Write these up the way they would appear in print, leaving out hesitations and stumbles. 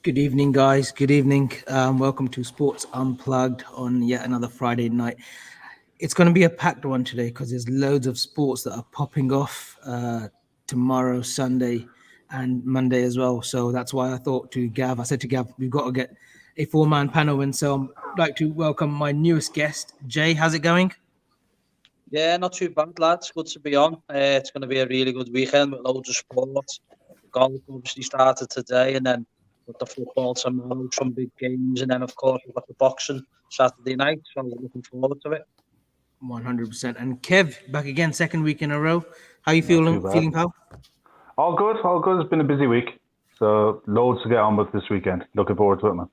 Good evening, guys. Good evening. Welcome to Sports Unplugged on yet another Friday night. It's going to be a packed one today because there's loads of sports that are popping off tomorrow, Sunday, and Monday as well. So that's why I said to Gav, we've got to get a four-man panel in. So I'd like to welcome my newest guest, Jay. How's it going? Yeah, not too bad, lads. Good to be on. It's going to be a really good weekend with loads of sports. Golf obviously started today, and then with the football tomorrow, some big games, and then of course we've got the boxing Saturday night. So we're looking forward to it. 100%. And Kev, back again, second week in a row. How you Not too feeling, bad. pal? All good, all good. It's been a busy week. So loads to get on with this weekend. Looking forward to it, man.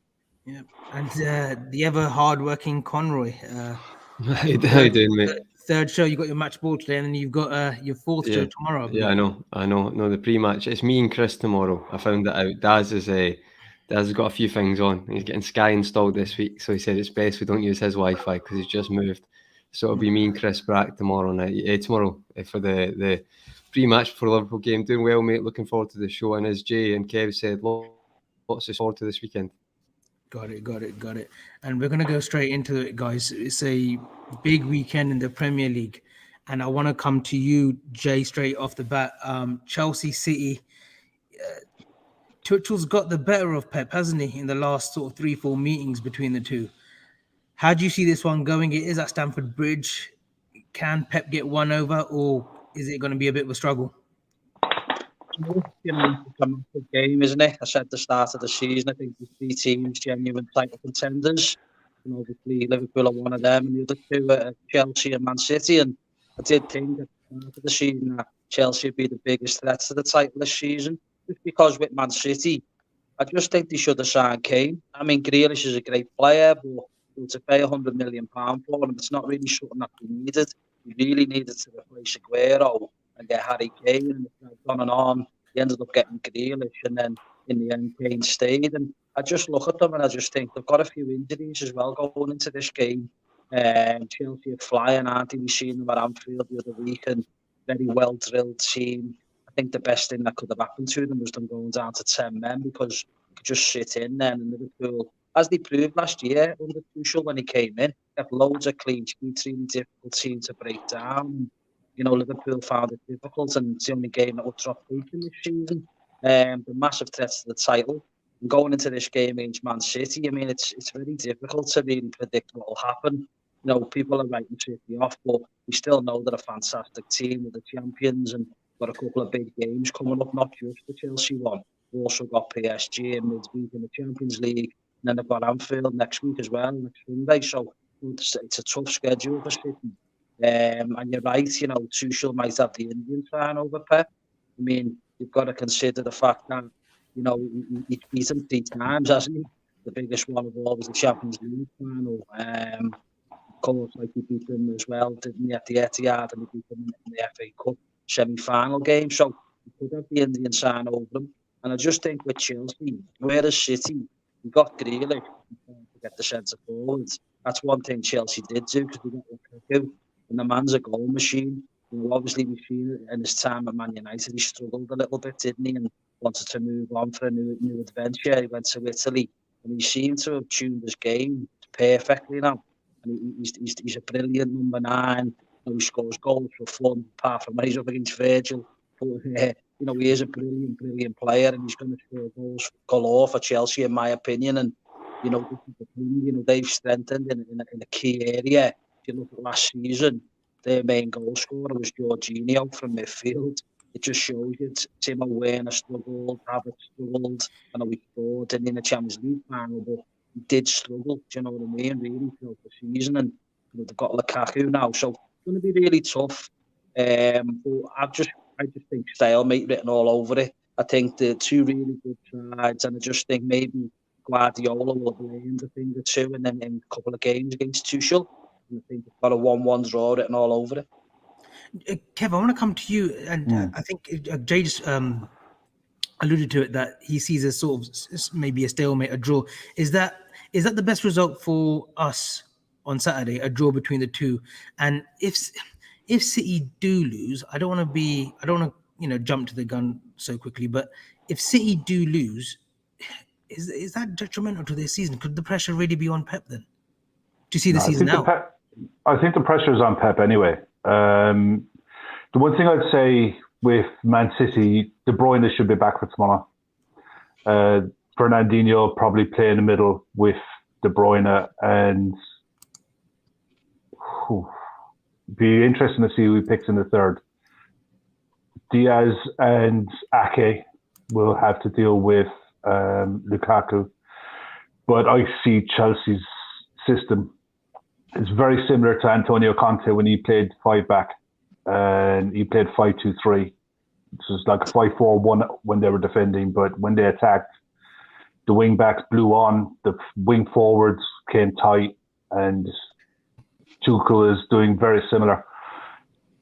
Yeah, and the ever hard-working Conroy. How you doing, mate? Third show, you got your match ball today, and then you've got your fourth show tomorrow. Yeah, I know. No, the pre-match. It's me and Chris tomorrow. I found that out. Daz has got a few things on. He's getting Sky installed this week, so he said it's best we don't use his Wi-Fi because he's just moved. So it'll be me and Chris Brack tomorrow night. Tomorrow for the pre-match for the Liverpool game. Doing well, mate. Looking forward to the show. And as Jay and Kev said, lots to forward to this weekend. Got it. And we're going to go straight into it, guys. It's a big weekend in the Premier League. And I want to come to you, Jay, straight off the bat. Chelsea City. Tuchel's got the better of Pep, hasn't he, in the last sort of 3-4 meetings between the two. How do you see this one going? It is at Stamford Bridge. Can Pep get one over, or is it going to be a bit of a struggle? You know, it's a massive game, isn't it? I said at the start of the season, I think the three teams genuine title contenders. And obviously Liverpool are one of them, and the other two are Chelsea and Man City. And I did think at the start of the season that Chelsea would be the biggest threat to the title this season, just because with Man City, I just think they should have signed Kane. I mean, Grealish is a great player, but to pay £100 million for him, it's not really something that we needed. We really needed to replace Aguero and get Harry Kane, and it's on and on. He ended up getting Grealish, and then in the end, Kane stayed. And I just look at them and I just think they've got a few injuries as well going into this game. Chelsea are flying, aren't they? We've seen them at Anfield the other week, and very well drilled team. I think the best thing that could have happened to them was them going down to 10 men because they could just sit in then. And Liverpool, as they proved last year under Tuchel when he came in, got loads of clean sheets, really difficult team to break down. You know, Liverpool found it difficult, and it's the only game that will drop in this season. The massive threats to the title. And going into this game against Man City, I mean, it's very difficult to really predict what will happen. You know, people are writing City off, but we still know they're a fantastic team with the champions and got a couple of big games coming up, not just the Chelsea one. We've also got PSG in midweek in the Champions League, and then they've got Anfield next week as well, next Sunday. So it's a tough schedule for City. And you're right, you know, Tuchel might have the Indian sign over Pep. I mean, you've got to consider the fact that, you know, he's beaten 3 times, hasn't he? The biggest one of all was the Champions League final. Of course, like he beat them as well, didn't he, at the Etihad, and he beat them in the FA Cup semi-final game. So he could have the Indian sign over them. And I just think with Chelsea, whereas City, we got Grealish to get the centre forwards. That's one thing Chelsea did do because we got Lukaku. And the man's a goal machine. You know, obviously, we've seen it in his time at Man United. He struggled a little bit, didn't he? And wanted to move on for a new adventure. He went to Italy, and he seemed to have tuned his game perfectly now. And he's a brilliant number 9. You know, he scores goals for fun, apart from when he's up against Virgil. But, you know, he is a brilliant player, and he's going to score goals galore for Chelsea, in my opinion. And, you know, they've strengthened in a key area. If you look at last season, their main goal scorer was Jorginho from midfield. It just shows you Timo Werner struggled, Havertz struggled. I know he scored in the Champions League final, but he did struggle. Do you know what I mean? Really throughout the season, and you know, they've got Lukaku now, so it's going to be really tough. But I just think stalemate written all over it. I think the two really good sides, and I just think maybe Guardiola will have learned a thing or two, and then in a couple of games against Tuchel. I think it's got a 1-1 draw written all over it. Kev, I want to come to you, and I think Jay just alluded to it, that he sees a sort of maybe a stalemate, a draw. Is that the best result for us on Saturday, a draw between the two? And if City do lose, I don't want to jump to the gun so quickly, but if City do lose, is that detrimental to their season? Could the pressure really be on Pep then? Do you see the No, season out? I think the pressure is on Pep anyway. The one thing I'd say with Man City, De Bruyne should be back for tomorrow. Fernandinho probably play in the middle with De Bruyne, and be interesting to see who he picks in the third. Diaz and Ake will have to deal with Lukaku, but I see Chelsea's system is very similar to Antonio Conte when he played 5 back, and he played 5-2-3. It was like a 5-4-1 when they were defending, but when they attacked, the wing backs blew on, the wing forwards came tight, and Tuchel is doing very similar.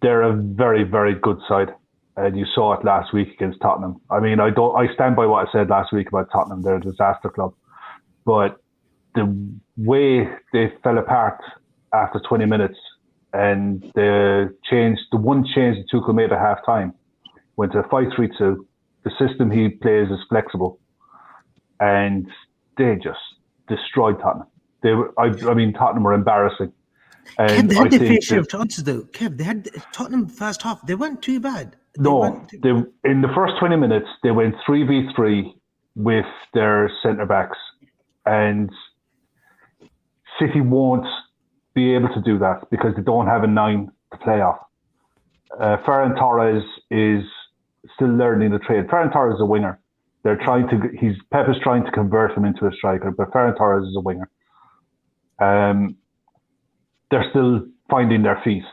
They're a very, very good side, and you saw it last week against Tottenham. I mean, I stand by what I said last week about Tottenham. They're a disaster club, but the way they fell apart after 20 minutes, and the one change that Tuchel made at half time went to 5-3-2. The system he plays is flexible, and they just destroyed Tottenham. Tottenham were embarrassing. And Kev, they had their fair share of chances though. Kev, they had Tottenham first half. They weren't too bad. In the first 20 minutes, they went 3v3 with their centre-backs, and City won't be able to do that because they don't have a 9 to play off. Ferran Torres is still learning the trade. Ferran Torres is a winger. Pep is trying to convert him into a striker, but Ferran Torres is a winger. They're still finding their feet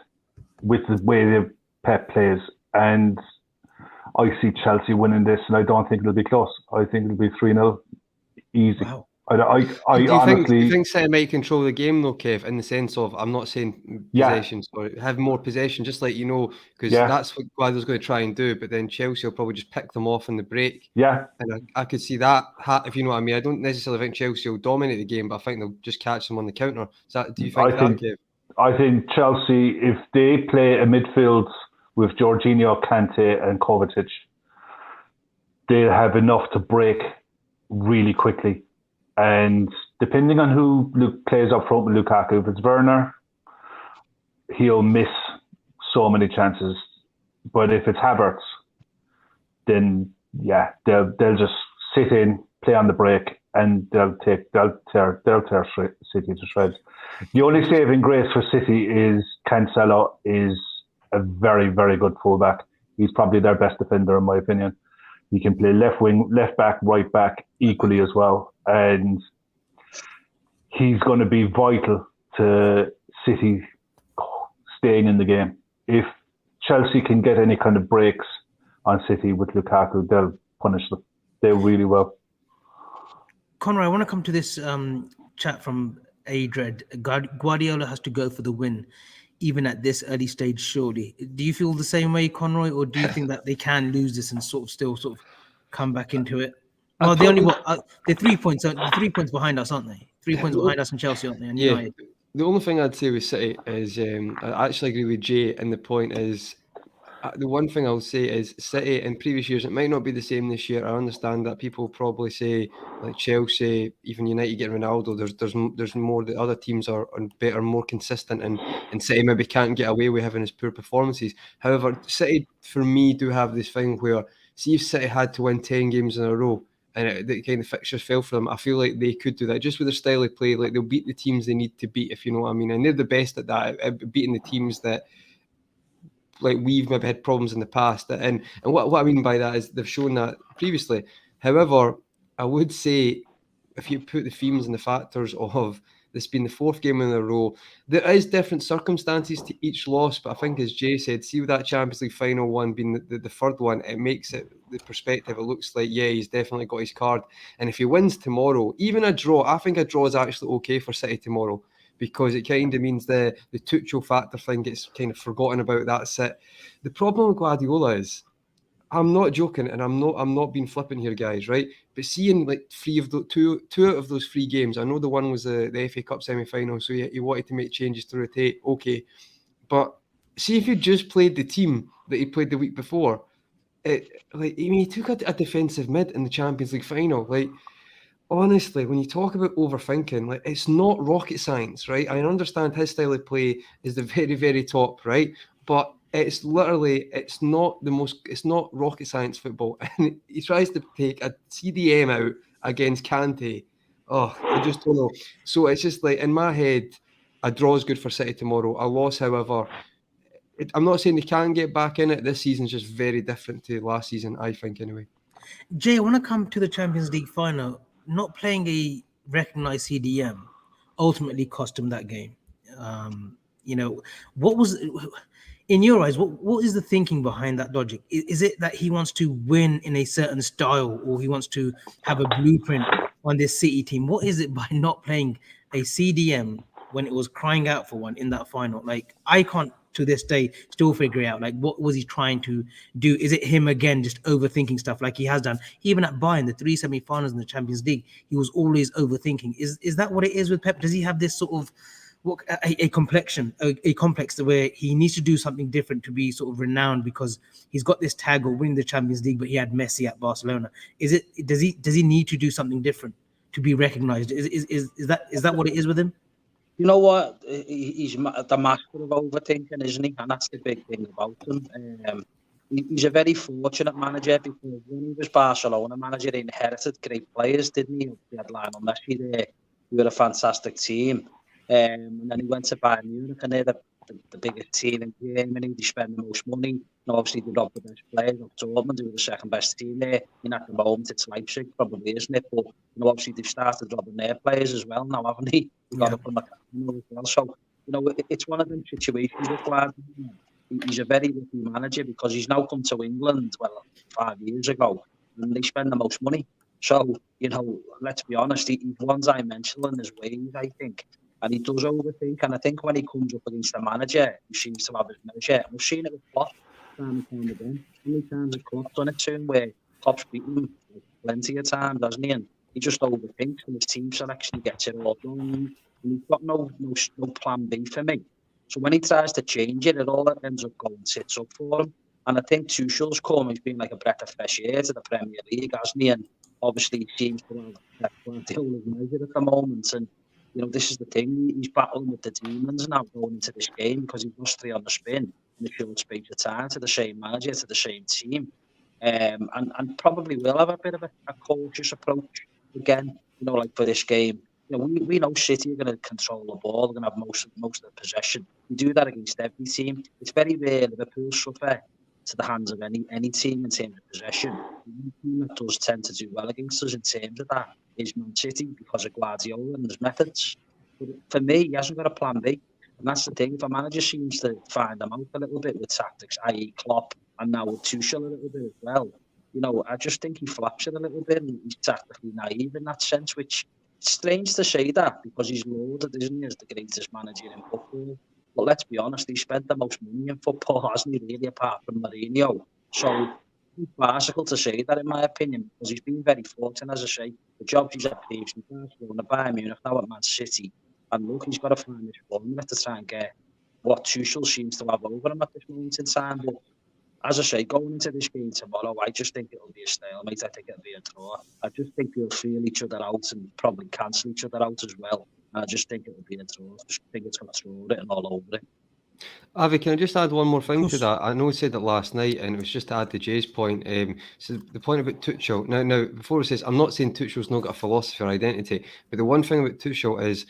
with the way Pep plays, and I see Chelsea winning this, and I don't think it'll be close. I think it'll be 3-0 easy. Wow. Do you think City might control the game though, Kev, in the sense of, I'm not saying possession, or have more possession, just like, because that's what Guardiola's going to try and do, but then Chelsea will probably just pick them off in the break. Yeah. And I could see that, if you know what I mean. I don't necessarily think Chelsea will dominate the game, but I think they'll just catch them on the counter. Do you think that, Kev? I think Chelsea, if they play a midfield with Jorginho, Kante and Kovacic, they'll have enough to break really quickly. And depending on who plays up front with Lukaku, if it's Werner, he'll miss so many chances. But if it's Havertz, then they'll just sit in, play on the break, and they'll tear City to shreds. The only saving grace for City is Cancelo is a very, very good fullback. He's probably their best defender, in my opinion. He can play left wing, left back, right back equally as well. And he's going to be vital to City staying in the game. If Chelsea can get any kind of breaks on City with Lukaku, they'll punish them. They really will. Conroy, I want to come to this chat from Adred. Guardiola has to go for the win, even at this early stage, surely. Do you feel the same way, Conroy, or do you think that they can lose this and still come back into it? Well, they're 3 points. They're 3 points behind us, aren't they? 3 points behind us and Chelsea, aren't they? And United. The only thing I'd say with City is I actually agree with Jay, and the point is, the one thing I'll say is City in previous years, it might not be the same this year. I understand that people probably say, like Chelsea, even United get Ronaldo, there's more, the other teams are better, more consistent, and City maybe can't get away with having his poor performances. However, City, for me, do have this thing where, see if City had to win 10 games in a row, and the kind of fixtures fell for them, I feel like they could do that just with their style of play. Like, they'll beat the teams they need to beat, if you know what I mean. And they're the best at that, at beating the teams that, like, we've maybe had problems in the past. And what I mean by that is they've shown that previously. However, I would say if you put the themes and the factors of this being the 4th game in a row, there is different circumstances to each loss. But I think, as Jay said, see with that Champions League final one being the 3rd one, it makes it the perspective. It looks like, he's definitely got his card. And if he wins tomorrow, even a draw, I think a draw is actually okay for City tomorrow, because it kind of means the Tuchel factor thing gets kind of forgotten about. That's it. The problem with Guardiola is, I'm not joking, and I'm not being flippant here, guys, right? But seeing like two out of those 3 games, I know the one was the FA Cup semi-final, so he wanted to make changes to rotate, okay. But see if he just played the team that he played the week before, he took a defensive mid in the Champions League final. Like, honestly, when you talk about overthinking, like, it's not rocket science, right? I understand his style of play is the very, very top, right? But it's not rocket science football. And he tries to take a CDM out against Kante. Oh, I just don't know. So it's just like, in my head, a draw is good for City tomorrow. A loss, however, I'm not saying they can get back in it. This season's just very different to last season, I think, anyway. Jay, I want to come to the Champions League final. Not playing a recognized CDM ultimately cost him that game. What was, in your eyes, what is the thinking behind that logic? Is it that he wants to win in a certain style, or he wants to have a blueprint on this City team? What is it by not playing a CDM when it was crying out for one in that final? Like, I can't to this day still figure it out. Like, what was he trying to do? Is it him again just overthinking stuff like he has done even at Bayern, the 3 semi-finals in the Champions League? He was always overthinking. Is that what it is with Pep? Does he have this sort of a complexion, a complex where he needs to do something different to be sort of renowned because he's got this tag of winning the Champions League, but he had Messi at Barcelona? Does he need to do something different to be recognized? Is that what it is with him? You know what? He's the master of overthinking, isn't he? And that's the big thing about him. He's a very fortunate manager because when he was Barcelona manager, he inherited great players, didn't he? He had Lionel Messi there. He had a fantastic team. And then he went to Bayern Munich, and they're the biggest team in Germany. They spend the most money. And obviously, they got the best players. Dortmund, who were the second best team there. And at the moment, it's Leipzig, probably, isn't it? But obviously, they've started robbing their players as well now, haven't they? They got it from the as well. So, it's one of them situations with Gladys. He's a very lucky manager because he's now come to England, 5 years ago, and they spend the most money. So, let's be honest, he's one-dimensional in his ways, I think. And he does overthink. And I think when he comes up against a manager who seems to have his measure, and we've seen it with Klopp time and time again. How many times has Klopp done it to him where Klopp's beaten him plenty of times, doesn't he? And he just overthinks, and his team selection gets it all wrong. And he's got no plan B for me. So when he tries to change it, it all ends up going tits up for him. And I think Tuchel's come, he's been like a breath of fresh air to the Premier League, hasn't he? And obviously he seems to have Guardiola's measure at the moment. And this is the thing. He's battling with the demons now going into this game because he lost 3 on the spin in a short space of time to the same manager, to the same team. And probably will have a bit of a cautious approach again, like for this game. We know City are going to control the ball. They're going to have most of the possession. We do that against every team. It's very rare Liverpool suffer to the hands of any team in terms of possession. The team that does tend to do well against us in terms of that is Man City because of Guardiola and his methods. But for me, he hasn't got a plan B. And that's the thing. If a manager seems to find them out a little bit with tactics, i.e. Klopp, and now with Tuchel a little bit as well, I just think he flaps it a little bit and he's tactically naive in that sense, which it's strange to say that because he's lauded, isn't he, as the greatest manager in football. But let's be honest, he spent the most money in football, hasn't he, really, apart from Mourinho? So it's farcical to say that, in my opinion, because he's been very fortunate, as I say. The jobs he's had previously, Barcelona, Bayern Munich, now at Man City. And look, he's got to find this formula to try and get what Tuchel seems to have over him at this moment in time. But as I say, going into this game tomorrow, I just think it'll be a stalemate. I think it'll be a draw. I just think they'll feel each other out and probably cancel each other out as well. And I just think it'll be a draw. I just think it's got throw written all over it. Avi, can I just add one more thing to that? I know we said it last night, and it was just to add to Jay's point. So the point about Tuchel. Now, before he says, I'm not saying Tuchel's not got a philosophy or identity, but the one thing about Tuchel is,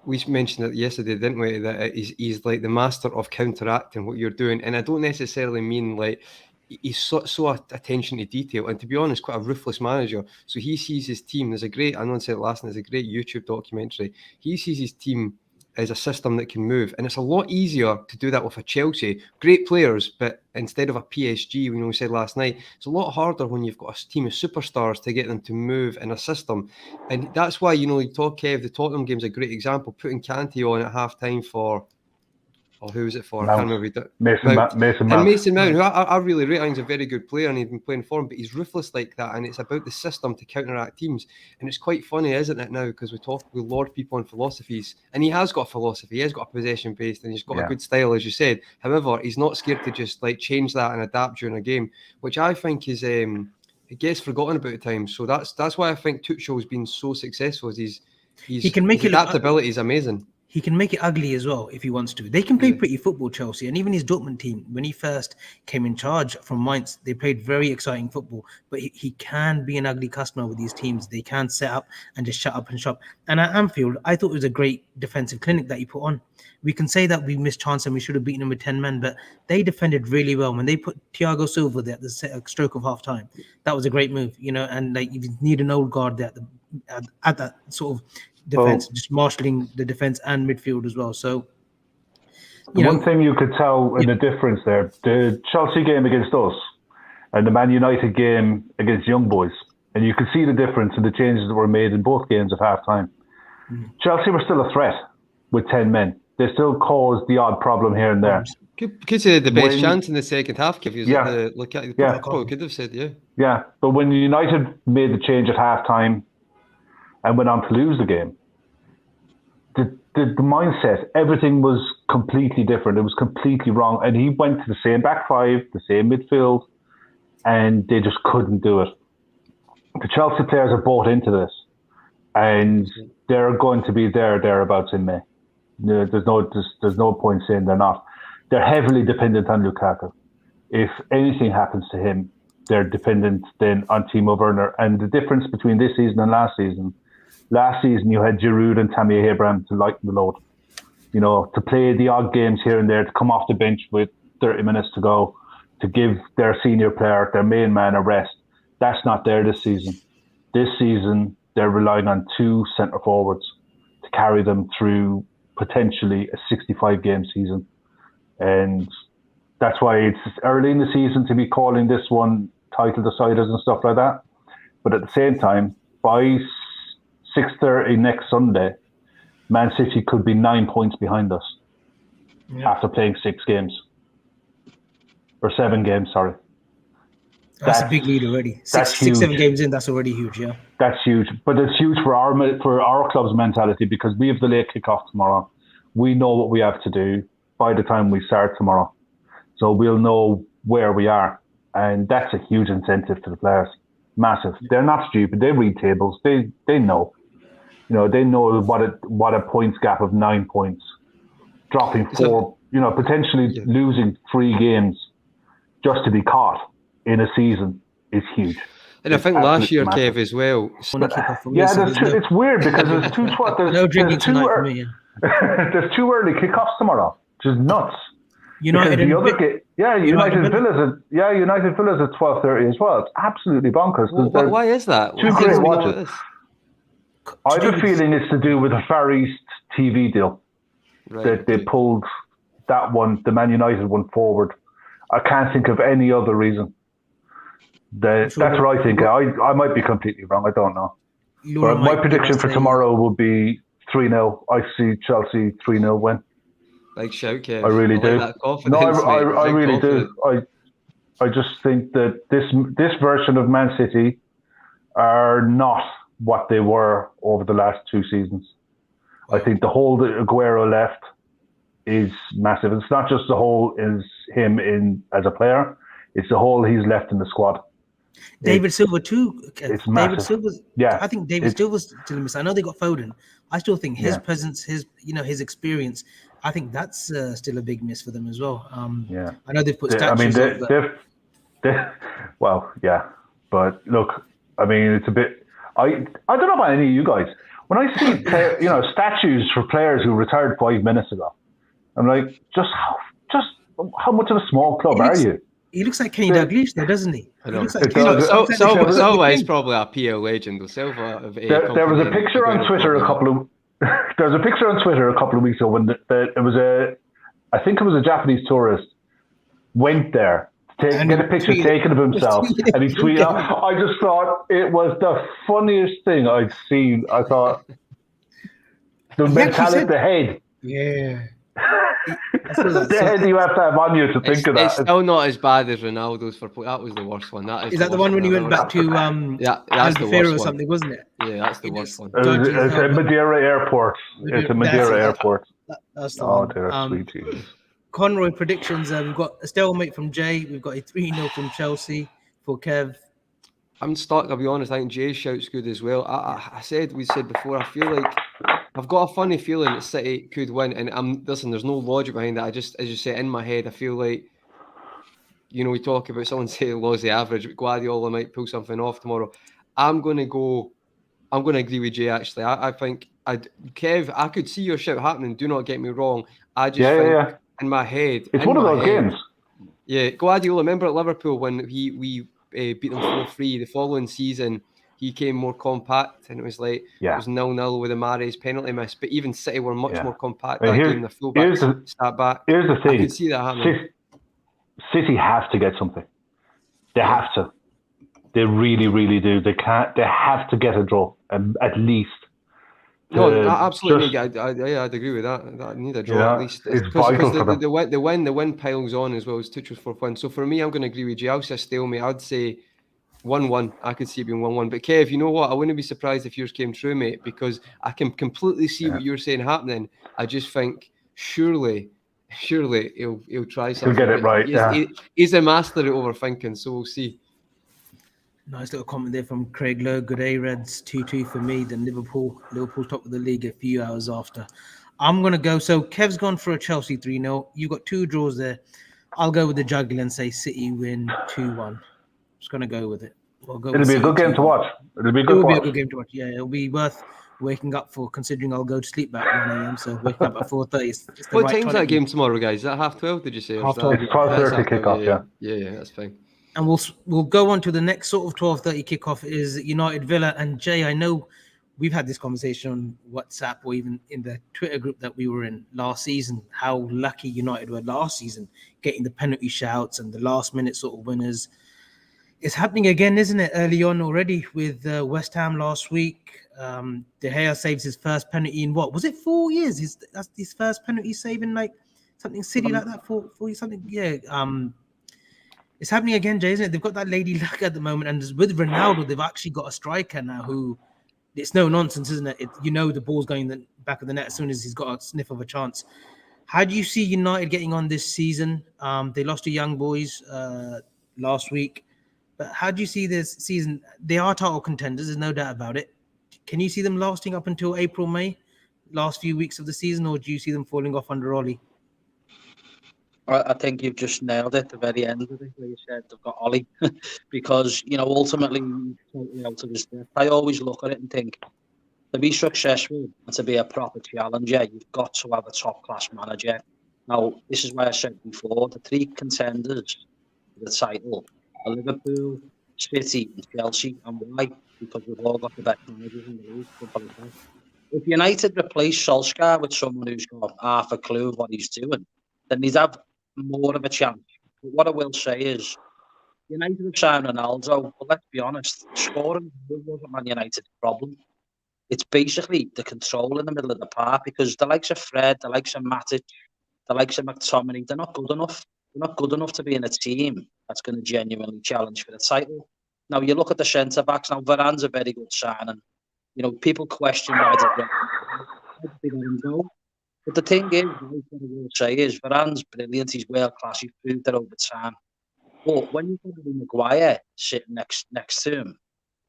we mentioned it yesterday, didn't we? That he's like the master of counteracting what you're doing, and I don't necessarily mean like he's so attention to detail. And to be honest, quite a ruthless manager. So he sees his team. I know I said it last night. There's a great YouTube documentary. He sees his team as a system that can move, and it's a lot easier to do that with a Chelsea, great players, but instead of a PSG, we said last night, it's a lot harder when you've got a team of superstars to get them to move in a system. And that's why, you talk, Kev, the Tottenham game's a great example, putting Kante on at half-time for, who was it for? Mount. I can't remember. Mason Mount. And Mason Mount, who I really rate, I think he's a very good player and he's been playing for him, but he's ruthless like that, and it's about the system to counteract teams. And it's quite funny, isn't it, now, because we laud people on philosophies, and he has got a philosophy, he has got a possession-based, and he's got a good style, as you said. However, he's not scared to just change that and adapt during a game, which I think is it gets forgotten about at times. So that's why I think Tuchel's been so successful. Is He can make his it look adaptability is amazing. He can make it ugly as well if he wants to. They can play pretty football, Chelsea, and even his Dortmund team, when he first came in charge from Mainz, they played very exciting football. But he can be an ugly customer with these teams. They can set up and just shut up and shop. And at Anfield, I thought it was a great defensive clinic that he put on. We can say that we missed chance and we should have beaten him with 10 men, but they defended really well. When they put Thiago Silva there at the stroke of half time, that was a great move, and like you need an old guard there at that sort of defense, just marshalling the defense and midfield as well. So, one thing you could tell in the difference there, the Chelsea game against us and the Man United game against Young Boys, and you could see the difference in the changes that were made in both games at half time. Chelsea were still a threat with 10 men. They still caused the odd problem here and there. Could say the best chance in the second half. If you look at could have said, Yeah, but when United made the change at half time and went on to lose the game, the mindset, everything was completely different. It was completely wrong. And he went to the same back five, the same midfield, and they just couldn't do it. The Chelsea players are bought into this, and they're going to be thereabouts in May. There's no point saying they're not. They're heavily dependent on Lukaku. If anything happens to him, they're dependent then on Timo Werner. And the difference between this season and last season you had Giroud and Tammy Abraham to lighten the load. To play the odd games here and there, to come off the bench with 30 minutes to go, to give their senior player, their main man, a rest. That's not there this season. This season, they're relying on two centre forwards to carry them through potentially a 65-game season. And that's why it's early in the season to be calling this one title deciders and stuff like that. But at the same time, by 6:30 next Sunday, Man City could be 9 points behind us after playing 6 games. Or 7 games, sorry. That's a big lead already. 6-7 games in, that's already huge, yeah. That's huge. But it's huge for our club's mentality because we have the late kickoff tomorrow. We know what we have to do by the time we start tomorrow. So we'll know where we are. And that's a huge incentive to the players. Massive. They're not stupid. They read tables. They know. They know what a points gap of 9 points. Dropping 4, potentially losing 3 games just to be caught in a season is huge. And I think last year, massive. Kev, as well. It's weird because there's there's 2 early kickoffs tomorrow, which is nuts. United Villa's at 12:30 as well. It's absolutely bonkers. Why is that? 2 great watches. I have a feeling it's to do with the Far East TV deal that they pulled that one, the Man United one, forward. I can't think of any other reason. That's what I think. I might be completely wrong. I don't know. But my prediction for tomorrow will be 3-0. I see Chelsea 3-0 win. Like shout, Kev. I really do. I really do. I just think that this version of Man City are not what they were over the last 2 seasons. I think the hole that Aguero left is massive. It's not just the hole is him in as a player; it's the hole he's left in the squad. David Silva too. It's massive. David Silva's, I think David Silva's still missing. I know they got Foden. I still think his presence, his experience. I think that's still a big miss for them as well. I know they've put statues. But look, I mean, it's a bit. I don't know about any of you guys. When I see statues for players who retired 5 minutes ago, I'm like, just how much of a small club are you? He looks like Kenny Dalglish, though, doesn't he? I know. Silva is probably a PL legend. There was a picture on Twitter a couple of weeks ago when I think it was a Japanese tourist went there to get a picture taken of himself, and he tweeted out. I just thought it was the funniest thing I'd seen. I thought the mentality, the head. Yeah. The head you have to have on you to think of that. It's still not as bad as Ronaldo's for that was the worst one. Is that the one when he went back to that's the worst or something, wasn't it? Yeah, that's the worst one. It's at Madeira Airport. It's a Madeira Airport. That's the one. Dear sweet Jesus. Conroy predictions. We've got a stalemate from Jay. We've got a 3-0 from Chelsea for Kev. I'm stuck, I'll be honest. I think Jay's shout's good as well. We said before, I feel like I've got a funny feeling that City could win, and listen, there's no logic behind that. I just, as you say, in my head, I feel like, you know, we talk about someone saying laws the average, but Guardiola might pull something off tomorrow. I'm going to agree with Jay, actually. I think, Kev, I could see your shout happening, do not get me wrong. I just think in my head... It's one of those games. Yeah, Guardiola, remember at Liverpool when we beat them 4-3 the following season, he came more compact, and it was like, it was 0-0 with the Mahrez penalty miss, but even City were much more compact that game. The fullbacks sat back. Here's the thing. I could see that happening. City have to get something. They have to. They really, really do. They can't. They have to get a draw, at least. No, absolutely. I'd agree with that. I need a draw at least. It's vital for them. The win piles on as well as Tuchel's 4th win. So for me, I'm going to agree with you. I'll say a stalemate. I'd say 1-1. I could see it being 1-1. But Kev, you know what? I wouldn't be surprised if yours came true, mate, because I can completely see what you're saying happening. I just think surely he'll try something. He'll get it right. He's a master at overthinking, so we'll see. Nice little comment there from Craig Lowe. Good day, Reds. 2-2 for me. Then Liverpool top of the league a few hours after. I'm going to go. So Kev's gone for a Chelsea 3-0. You've got 2 draws there. I'll go with the juggle and say City win 2-1. Just going to go with it. It'll be a good game to watch. It'll be a good game to watch. Yeah, it'll be worth waking up for, considering I'll go to sleep at 1 a.m. So waking up at 4:30. What time's that game tomorrow, guys? Is that 12:30? Did you say? 12:30. It's 12:30 kickoff. Yeah, that's fine. And we'll go on to the next sort of 12:30 kickoff is United Villa. And Jay, I know we've had this conversation on WhatsApp or even in the Twitter group that we were in last season, how lucky United were last season, getting the penalty shouts and the last minute sort of winners. It's happening again, isn't it? Early on already with West Ham last week. De Gea saves his first penalty in what? Was it 4 years? That's his first penalty save in like something silly like that for something. Yeah. It's happening again, Jay, isn't it? They've got that lady luck at the moment, and with Ronaldo, they've actually got a striker now who, it's no nonsense, isn't it? The ball's going in the back of the net as soon as he's got a sniff of a chance. How do you see United getting on this season? They lost to Young Boys last week, but how do you see this season? They are title contenders, there's no doubt about it. Can you see them lasting up until April, May, last few weeks of the season, or do you see them falling off under Ollie? I think you've just nailed it at the very end of it, where you said they've got Ollie. Because, ultimately, totally out of his depth. I always look at it and think, to be successful and to be a proper challenger, you've got to have a top-class manager. Now, this is why I said before, the 3 contenders for the title are Liverpool, City and Chelsea. And why? Because we've all got the best managers in the league. If United replace Solskjaer with someone who's got half a clue of what he's doing, then he'd have more of a chance. But what I will say is, United have signed Ronaldo, but let's be honest, scoring wasn't Man United's problem. It's basically the control in the middle of the park, because the likes of Fred, the likes of Matic, the likes of McTominay, they're not good enough. They're not good enough to be in a team that's going to genuinely challenge for the title. Now, you look at the centre-backs. Now, Varane's a very good signing. People question why they let him go. But the thing is, what I will say is, Varane's brilliant. He's world-class. He's proved it over time. But when you've got Maguire sitting next to him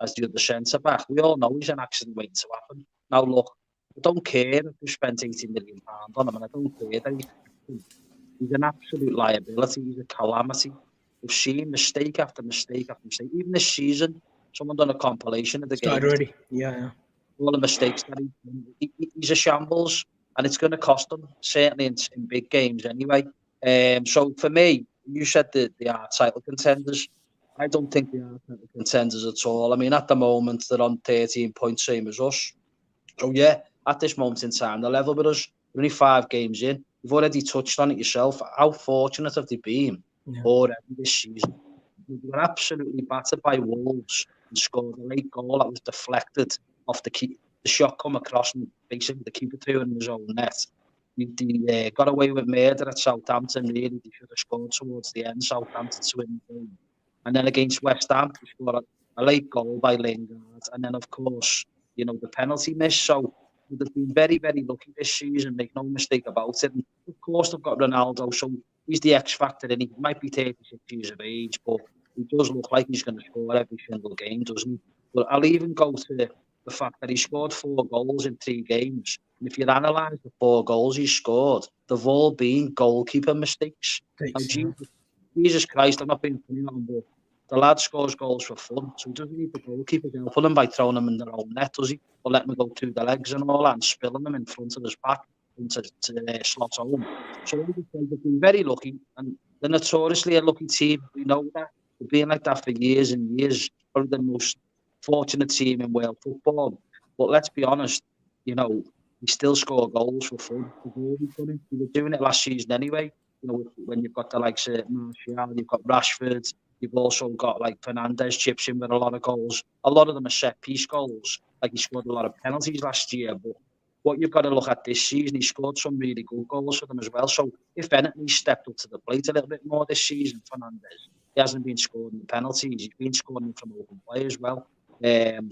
as the other centre-back, we all know he's an accident waiting to happen. Now, look, I don't care if we spent £80 million on him, and I don't care that he's an absolute liability. He's a calamity. We've seen mistake after mistake after mistake. Even this season, someone done a compilation of the game. Already, yeah. All the mistakes that he's a shambles, and it's going to cost them, certainly in big games anyway. So for me, you said they are title contenders. I don't think they are title contenders at all. I mean, at the moment, they're on 13 points, same as us. So yeah, at this moment in time, they're level with us. We're only 5 games in. You've already touched on it yourself. How fortunate have they been already this season? We were absolutely battered by Wolves and scored a late goal that was deflected off the keeper. The shot come across and basically the keeper threw in his own net. They got away with murder at Southampton, really. They should have scored towards the end, Southampton to win the game. And then against West Ham, they scored a late goal by Lingard. And then, of course, the penalty miss. So they've been very, very lucky this season, make no mistake about it. And of course, they've got Ronaldo, so he's the X factor, and he might be 36 years of age, but he does look like he's going to score every single game, doesn't he? But I'll even go to the fact that he scored 4 goals in 3 games. And if you analyse the 4 goals he scored, they've all been goalkeeper mistakes. Now, Jesus Christ, I'm not being funny on, but the lad scores goals for fun, so he doesn't need the goalkeeper to help him by throwing them in their own net, does he? Or letting them go through the legs and all that and spilling them in front of his back into slot home. So I would say they've been very lucky, and they're notoriously a lucky team. We know that. They've been like that for years and years. Probably the most fortunate team in world football. But let's be honest, we still score goals for fun. We were doing it last season anyway. When you've got the likes of Martial, you've got Rashford, you've also got like Fernandes chips in with a lot of goals. A lot of them are set piece goals. Like he scored a lot of penalties last year, but what you've got to look at this season, he scored some really good goals for them as well. So if anything, he stepped up to the plate a little bit more this season, Fernandes. He hasn't been scoring the penalties. He's been scoring from open play as well. But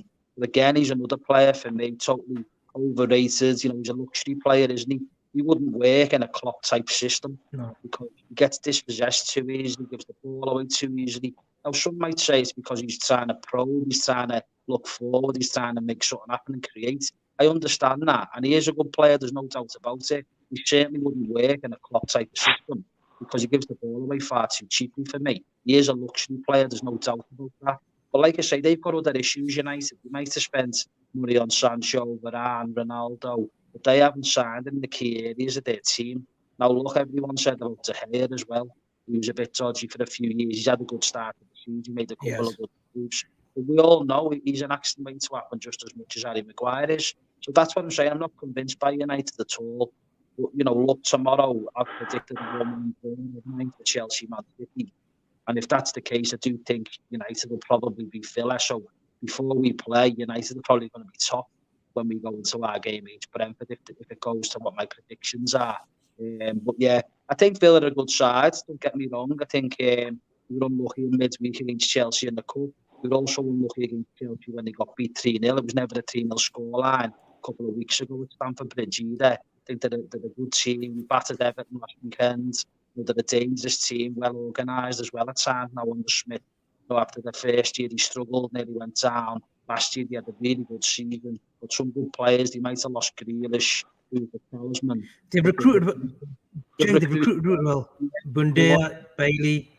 again, he's another player for me, totally overrated. He's a luxury player, isn't he? He wouldn't work in a Klopp type system because he gets dispossessed too easily, gives the ball away too easily. Now, some might say it's because he's trying to probe, he's trying to look forward, he's trying to make something happen and create. I understand that, and he is a good player, there's no doubt about it. He certainly wouldn't work in a Klopp type system because he gives the ball away far too cheaply for me. He is a luxury player, there's no doubt about that. But like I say, they've got other issues, United. They might have spent money on Sancho, Varane, Ronaldo, but they haven't signed in the key areas of their team. Now, look, everyone said about De Gea as well. He was a bit dodgy for a few years. He's had a good start to the season. He made a couple of good moves. But we all know he's an accident waiting to happen just as much as Harry Maguire is. So that's what I'm saying. I'm not convinced by United at all. But, look, tomorrow I've predicted 1-1 for Chelsea, Man City. And if that's the case, I do think United will probably be filler. So before we play, United are probably going to be top when we go into our game against Brentford, if it goes to what my predictions are. But yeah, I think Villa are a good side. Don't get me wrong. I think we were unlucky in midweek against Chelsea in the Cup. We were also unlucky against Chelsea when they got beat 3-0. It was never a 3-0 scoreline a couple of weeks ago at Stamford Bridge either. I think they're a good team. We battered Everton last weekend. They're a dangerous team, well organised as well at times now under Smith. After the first year he struggled, nearly went down. Last year he had a really good season, but some good players. They might have lost Grealish, who's the talisman. They've recruited well. Bundia, Bailey,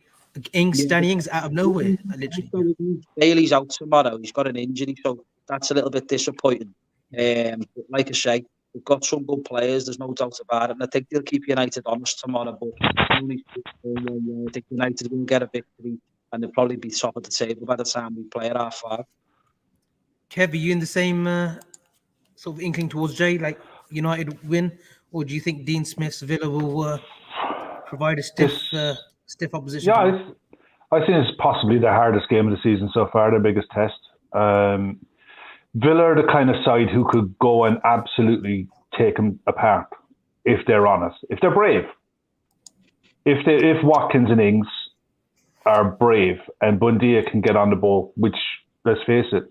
Danny Ings out of nowhere, literally. Bailey's out tomorrow. He's got an injury, so that's a little bit disappointing. But like I say, we've got some good players, there's no doubt about it. And I think they'll keep United honest tomorrow. But I think United will get a victory and they'll probably be top of the table by the time we play at R5. Kev, are you in the same sort of inkling towards Jay, like United win? Or do you think Dean Smith's Villa will provide a stiff opposition? Yeah, I think it's possibly the hardest game of the season so far, their biggest test. Villa are the kind of side who could go and absolutely take them apart if they're honest, if they're brave. If Watkins and Ings are brave and Bundia can get on the ball, which, let's face it,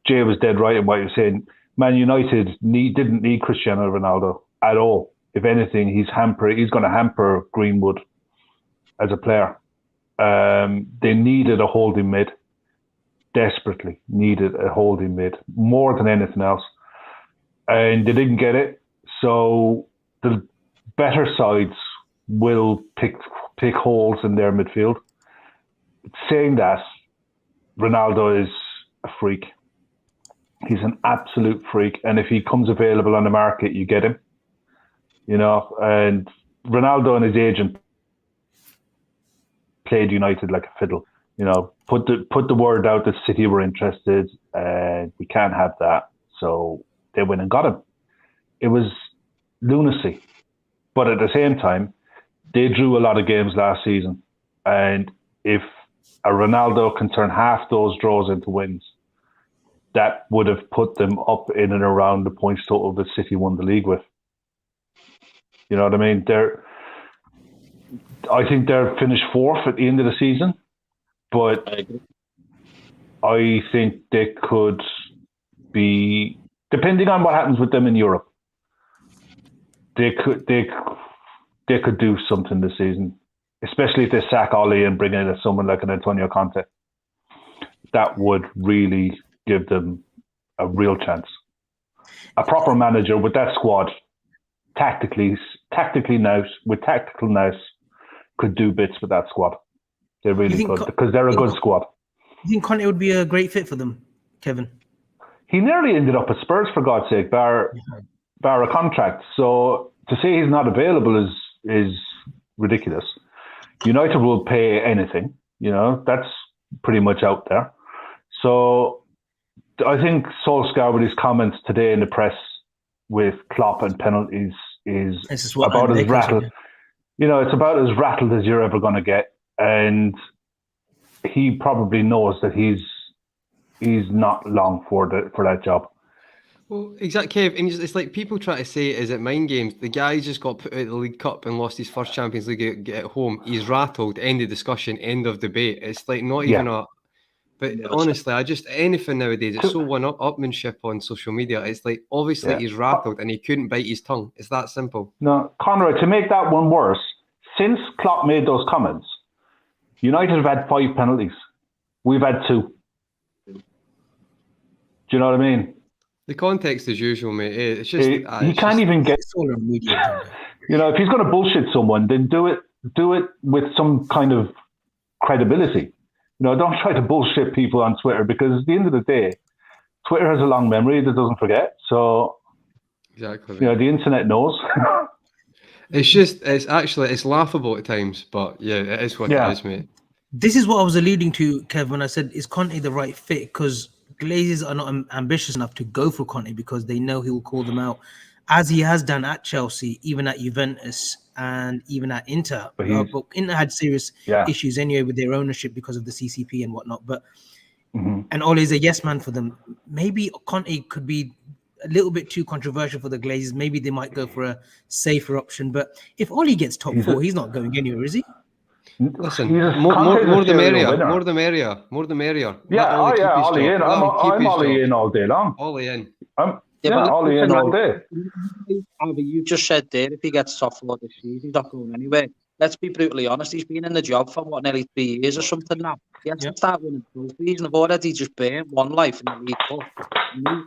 Jay was dead right in what he was saying. Man United didn't need Cristiano Ronaldo at all. If anything, he's going to hamper Greenwood as a player. They needed a holding mid. Desperately needed a holding mid more than anything else, and they didn't get it. So the better sides will pick holes in their midfield. Saying that, Ronaldo is a freak. He's an absolute freak, and if he comes available on the market, you get him. And Ronaldo and his agent played United like a fiddle. Put the word out that City were interested, and we can't have that. So they went and got him. It was lunacy. But at the same time, they drew a lot of games last season. And if a Ronaldo can turn half those draws into wins, that would have put them up in and around the points total that City won the league with. You know what I mean? I think they're finished fourth at the end of the season. But I think they could be, depending on what happens with them in Europe, they could do something this season, especially if they sack Ollie and bring in someone like an Antonio Conte. that would really give them a real chance. A proper manager with that squad, tactical nous, could do bits with that squad. They really could, because they're a good squad. You think Conte would be a great fit for them, Kevin? He nearly ended up at Spurs, for God's sake, bar a contract. So to say he's not available is ridiculous. United will pay anything, that's pretty much out there. So I think Solskjaer, with his comments today in the press with Klopp and penalties, is about as rattled. It's about as rattled as you're ever going to get, and he probably knows that he's not long for that job. Well, exactly, Kev. And it's like people try to say, is it mind games? The guy just got put out of the League Cup and lost his first Champions League at home. He's rattled. End of discussion. End of debate. It's like not even a. But honestly, anything nowadays, it's so one-upmanship on social media. It's like, obviously he's rattled and he couldn't bite his tongue. It's that simple. No, Conroy, to make that one worse, since Klopp made those comments, United have had 5 penalties. We've had 2. Do you know what I mean? The context is usual, mate. It's just he can't even get. If he's going to bullshit someone, then do it with some kind of credibility. Don't try to bullshit people on Twitter, because at the end of the day, Twitter has a long memory that doesn't forget. So, exactly, the internet knows. It's laughable at times, but yeah, it is what it is, mate. This is what I was alluding to, Kev, when I said, is Conte the right fit? Because Glazers are not ambitious enough to go for Conte, because they know he will call them out, as he has done at Chelsea, even at Juventus, and even at Inter. But Inter had serious issues anyway with their ownership because of the CCP and whatnot. But and Ole is a yes man for them. Maybe Conte could be a little bit too controversial for the Glazers. Maybe they might go for a safer option. But if Ole gets top 4, he's not going anywhere, is he? Listen, more the merrier. More the merrier. More the merrier. Yeah, Ole in. I'm Ole in all day long. Ole in. Ole in all day. You just said there, if he gets top 4 this season, he's not going anywhere. Let's be brutally honest. He's been in the job for nearly 3 years or something now. He has to start winning trophies, and they've already just burnt one life in the League Cup. In my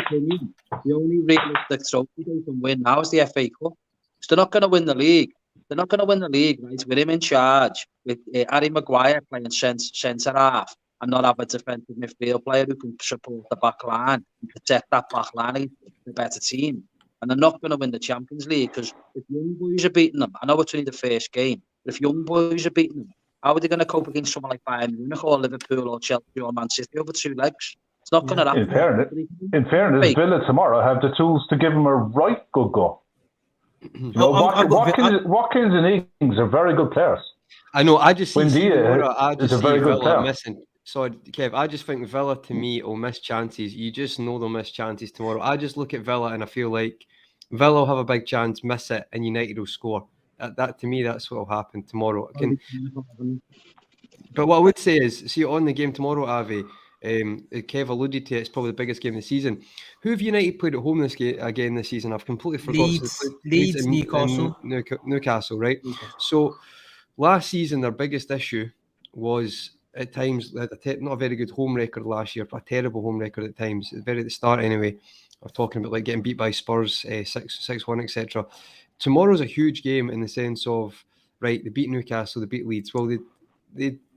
opinion, the only realistic trophy they can win now is the FA Cup. So they're not going to win the league. They're not going to win the league, right? With him in charge, with Harry Maguire playing centre half, and not have a defensive midfield player who can support the back line and protect that back line against the better team. And they're not going to win the Champions League, because if young boys are beating them, I know it's only the first game, but if young boys are beating them, how are they going to cope against someone like Bayern Munich or Liverpool or Chelsea or Man City over 2 legs? It's not going to happen. In fairness, Villa tomorrow have the tools to give them a right good go. Watkins and Ings are very good players. I know. I just see Villa missing. Sorry, Kev. I just think Villa, to me, will miss chances. You just know they'll miss chances tomorrow. I just look at Villa and I feel like Villa will have a big chance, miss it, and United will score. That to me, that's what will happen tomorrow. But what I would say is, see, on the game tomorrow, Avi, Kev alluded to it, it's probably the biggest game of the season. Who have United played at home this season? I've completely forgotten. Leeds, Newcastle. Newcastle, right? So last season, their biggest issue was at times not a very good home record last year, but a terrible home record at times. At the start, anyway. I'm talking about like getting beat by Spurs 6-1, etc. Tomorrow's a huge game in the sense of, right, they beat Newcastle, they beat Leeds. Well,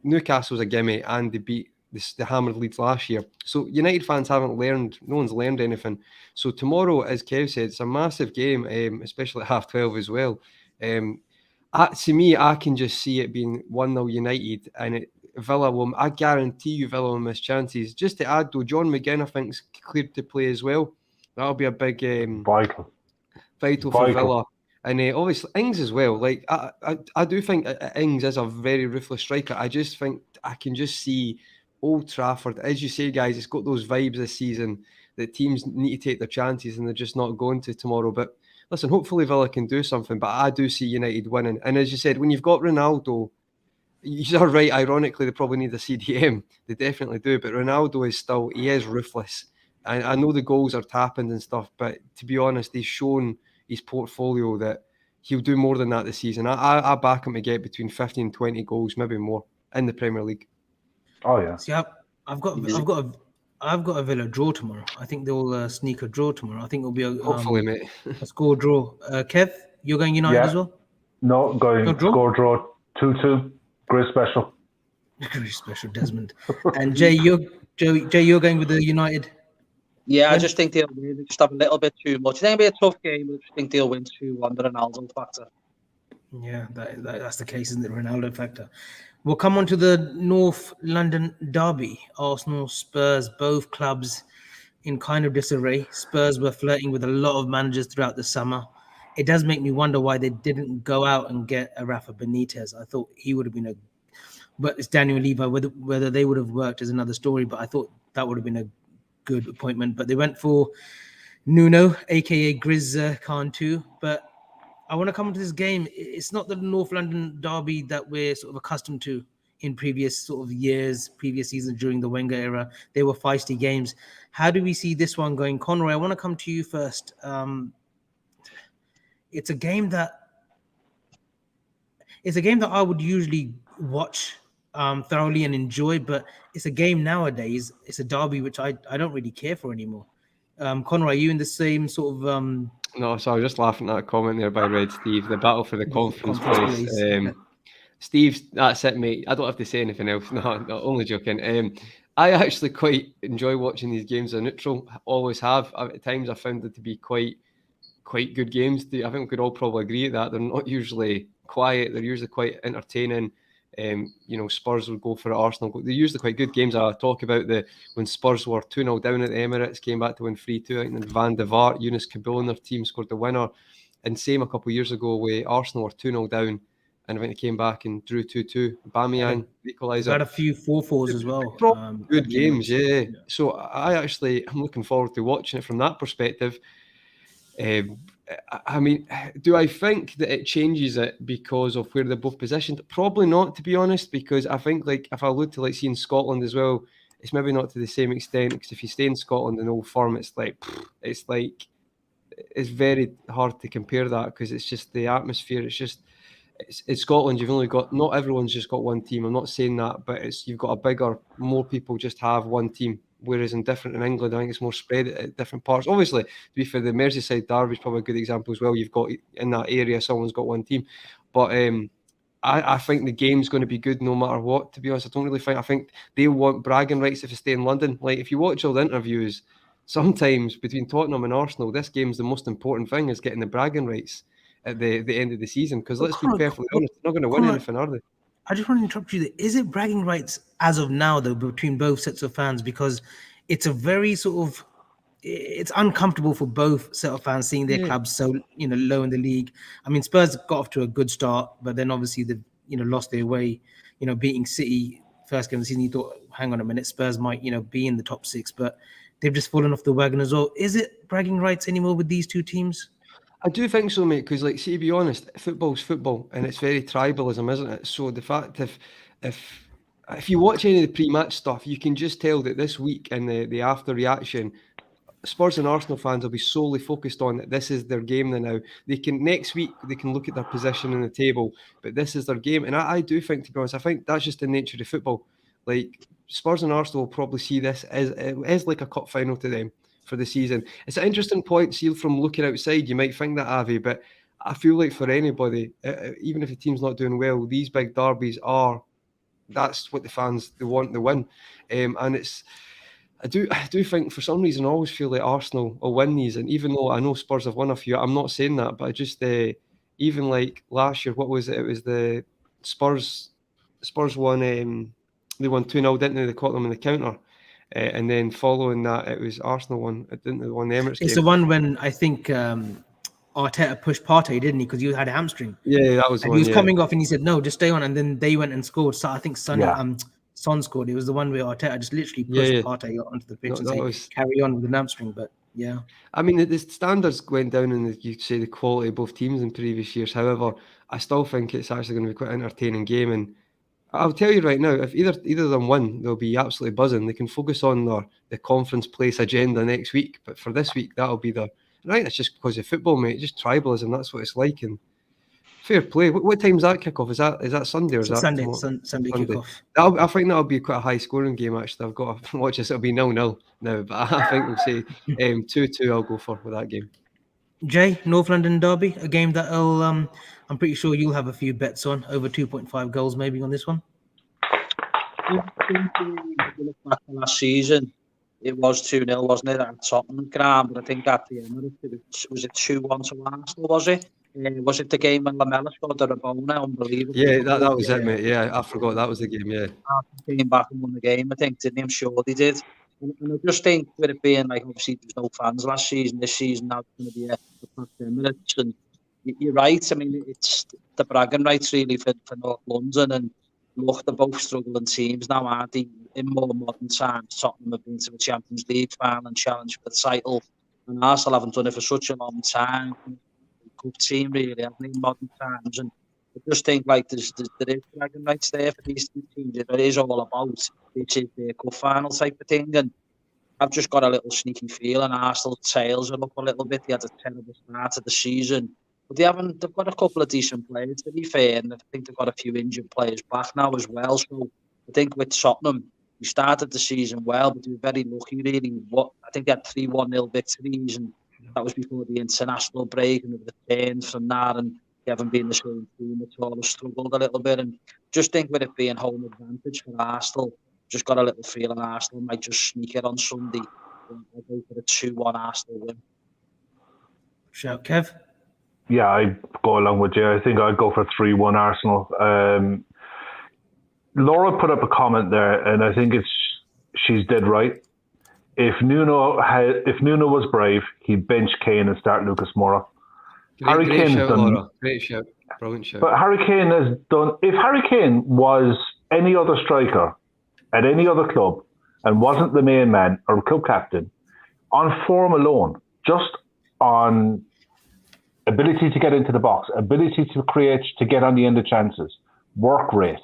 Newcastle's a gimme, and they beat the hammered Leeds last year. So United fans haven't learned, no one's learned anything. So tomorrow, as Kev said, it's a massive game, especially at 12:30 as well. To me, I can just see it being 1-0 United, and Villa will, I guarantee you Villa will miss chances. Just to add though, John McGinn I think is cleared to play as well. That'll be a big vital for Villa. And obviously Ings as well. Like I do think Ings is a very ruthless striker. I just think I can just see Old Trafford, as you say, guys, it's got those vibes this season that teams need to take their chances and they're just not going to tomorrow. But listen, hopefully Villa can do something, but I do see United winning. And as you said, when you've got Ronaldo, you're right, ironically, they probably need a CDM. They definitely do, but Ronaldo he is ruthless. And I know the goals are tapping and stuff, but to be honest, he's shown his portfolio that he'll do more than that this season. I back him to get between 15 and 20 goals, maybe more, in the Premier League. Oh, yeah. See, I've got a Villa draw tomorrow. I think they'll sneak a draw tomorrow. I think it'll be Hopefully, mate. a score draw. Kev, you're going United as well? No, going No draw? score draw 2-2. Great special. Very special, Desmond. And Jay, you're going with the United. Yeah, I win? just think they'll win. They just have a little bit too much. It's going to be a tough game, but I just think they'll win 2-1, the Ronaldo factor. Yeah, that's the case, isn't it? Ronaldo factor. We'll come on to the North London derby. Arsenal, Spurs, both clubs in kind of disarray. Spurs were flirting with a lot of managers throughout the summer. It does make me wonder why they didn't go out and get a Rafa Benitez. I thought he would have been but it's Daniel Levy. Whether they would have worked is another story, but I thought that would have been a good appointment. But they went for Nuno, aka Grizz Khan too. But I want to come to this game. It's not the North London derby that we're sort of accustomed to in previous sort of years, previous seasons during the Wenger era. They were feisty games. How do we see this one going? Conroy, I want to come to you first. It's a game that I would usually watch thoroughly and enjoy, but it's a game nowadays. It's a derby which I don't really care for anymore. Conroy, are you in the same sort of No, so I was just laughing at a comment there by Red Steve. The battle for the conference place. Steve, that's it, mate. I don't have to say anything else. No, only joking. I actually quite enjoy watching these games as neutral. Always have. At times, I found it to be quite good games. I think we could all probably agree at that. They're not usually quiet. They're usually quite entertaining. Spurs would go for it. Arsenal. They're usually quite good games. I talk about when Spurs were 2-0 down at the Emirates, came back to win 3-2. And then Van de Vaart, Yunus Kabul and their team scored the winner. And same a couple of years ago where Arsenal were 2-0 down and when they came back and drew 2-2. Bamiyang, equaliser. Got a few 4-4s as well. Good games, yeah. So I'm looking forward to watching it from that perspective. I mean, do I think that it changes it because of where they're both positioned? Probably not, to be honest, because I think, like, if I look to like seeing Scotland as well, it's maybe not to the same extent. Because if you stay in Scotland in Old Firm, it's very hard to compare that because it's just the atmosphere. It's Scotland. You've only got, not everyone's just got one team. I'm not saying that, but you've got more people just have one team. Whereas in England, I think it's more spread at different parts. Obviously, to be fair, the Merseyside derby is probably a good example as well. You've got in that area, someone's got one team. But I think the game's going to be good no matter what, to be honest. I think they want bragging rights if you stay in London. Like, if you watch all the interviews, sometimes between Tottenham and Arsenal, this game's the most important thing is getting the bragging rights at the end of the season. Because let's be perfectly honest, they're not going to win anything, are they? I just want to interrupt you there. Is it bragging rights as of now, though, between both sets of fans? Because it's a very it's uncomfortable for both set of fans seeing their clubs so low in the league. I mean, Spurs got off to a good start, but then obviously they've lost their way. Beating City first game of the season, you thought, hang on a minute, Spurs might be in the top 6, but they've just fallen off the wagon as well. Is it bragging rights anymore with these two teams? I do think so, mate, because, like, see, to be honest, football's football, and it's very tribalism, isn't it? So the fact if you watch any of the pre-match stuff, you can just tell that this week and the after reaction, Spurs and Arsenal fans will be solely focused on that this is their game now. Next week they can look at their position in the table, but this is their game. And I do think, to be honest, I think that's just the nature of football. Like, Spurs and Arsenal will probably see this as like a cup final to them for the season. It's an interesting point. See, from looking outside, you might think that, Avi, but I feel like for anybody, even if the team's not doing well, these big derbies that's what the fans, they want the win. And I do think for some reason I always feel like Arsenal will win these. And even though I know Spurs have won a few, I'm not saying that, but I just even like last year, what was it? It was the Spurs won. They won 2-0, didn't they? They caught them in the counter. And then following that, it was Arsenal won. Didn't they won the Emirates game? It's the one when I think Arteta pushed Partey, didn't he? Because he had a hamstring. Yeah, that was the one. He was coming off and he said, no, just stay on. And then they went and scored. So I think Son scored. It was the one where Arteta just literally pushed Partey onto the pitch and said, carry on with the hamstring. But yeah. I mean, the standards went down in you'd say the quality of both teams in previous years. However, I still think it's actually going to be quite an entertaining game. And I'll tell you right now, if either of them win, they'll be absolutely buzzing. They can focus on the conference place agenda next week. But for this week, that'll be and I think it's just because of football, mate. Just tribalism, that's what it's like. And Fair play. What time's that kick-off? Is that Sunday or is that Sunday, tomorrow? Sunday kickoff. I think that'll be quite a high-scoring game, actually. I've got to watch this. It'll be 0-0 now, but I think we'll say 2-2 I'll go for with that game. Jay, North London derby, a game that I'm pretty sure you'll have a few bets on, over 2.5 goals maybe on this one. I think if you look back to last season, it was 2-0, wasn't it, at Tottenham ground? But I think at the Emirates, was it 2-1 to Arsenal, was it? Was it the game when Lamela scored the Rabona? Unbelievable. Yeah, that was it, mate. Yeah, I forgot that was the game, yeah. Arsenal came back and won the game, I think, didn't he? I'm sure they did. And I just think with it being, like, obviously there's no fans last season, this season now it's going to be a packed Emirates. And you're right, I mean, it's the bragging rights really for North London. And look, they're both struggling teams now, aren't they? In more modern times, Tottenham have been to the Champions League final and challenged for the title. And Arsenal haven't done it for such a long time. Good team, really, haven't they, in modern times? And I just think, like, there is bragging rights there for these two teams. It is all about this is their cup final type of thing. And I've just got a little sneaky feeling Arsenal tails are up a little bit. They had a terrible start to the season. But they've got a couple of decent players, to be fair, and I think they've got a few injured players back now as well. So I think with Tottenham, we started the season well, but they were very lucky, really. I think they had 3-1-0 victories, and that was before the international break, and they've returned from that, and they haven't been the same team at all. They've struggled a little bit, and just think with it being home advantage for Arsenal, just got a little feeling Arsenal might just sneak it on Sunday. I'll go for a 2-1 Arsenal win. Shout, Kev? Yeah, I go along with you. I think I'd go for 3-1 Arsenal. Laura put up a comment there, and I think she's dead right. If Nuno was brave, he'd bench Kane and start Lucas Moura. Great shout, Laura. Great shout. Brilliant shout. But Harry Kane has done. If Harry Kane was any other striker at any other club and wasn't the main man or club captain, on form alone, just on ability to get into the box, ability to create, to get on the end of chances, work rate,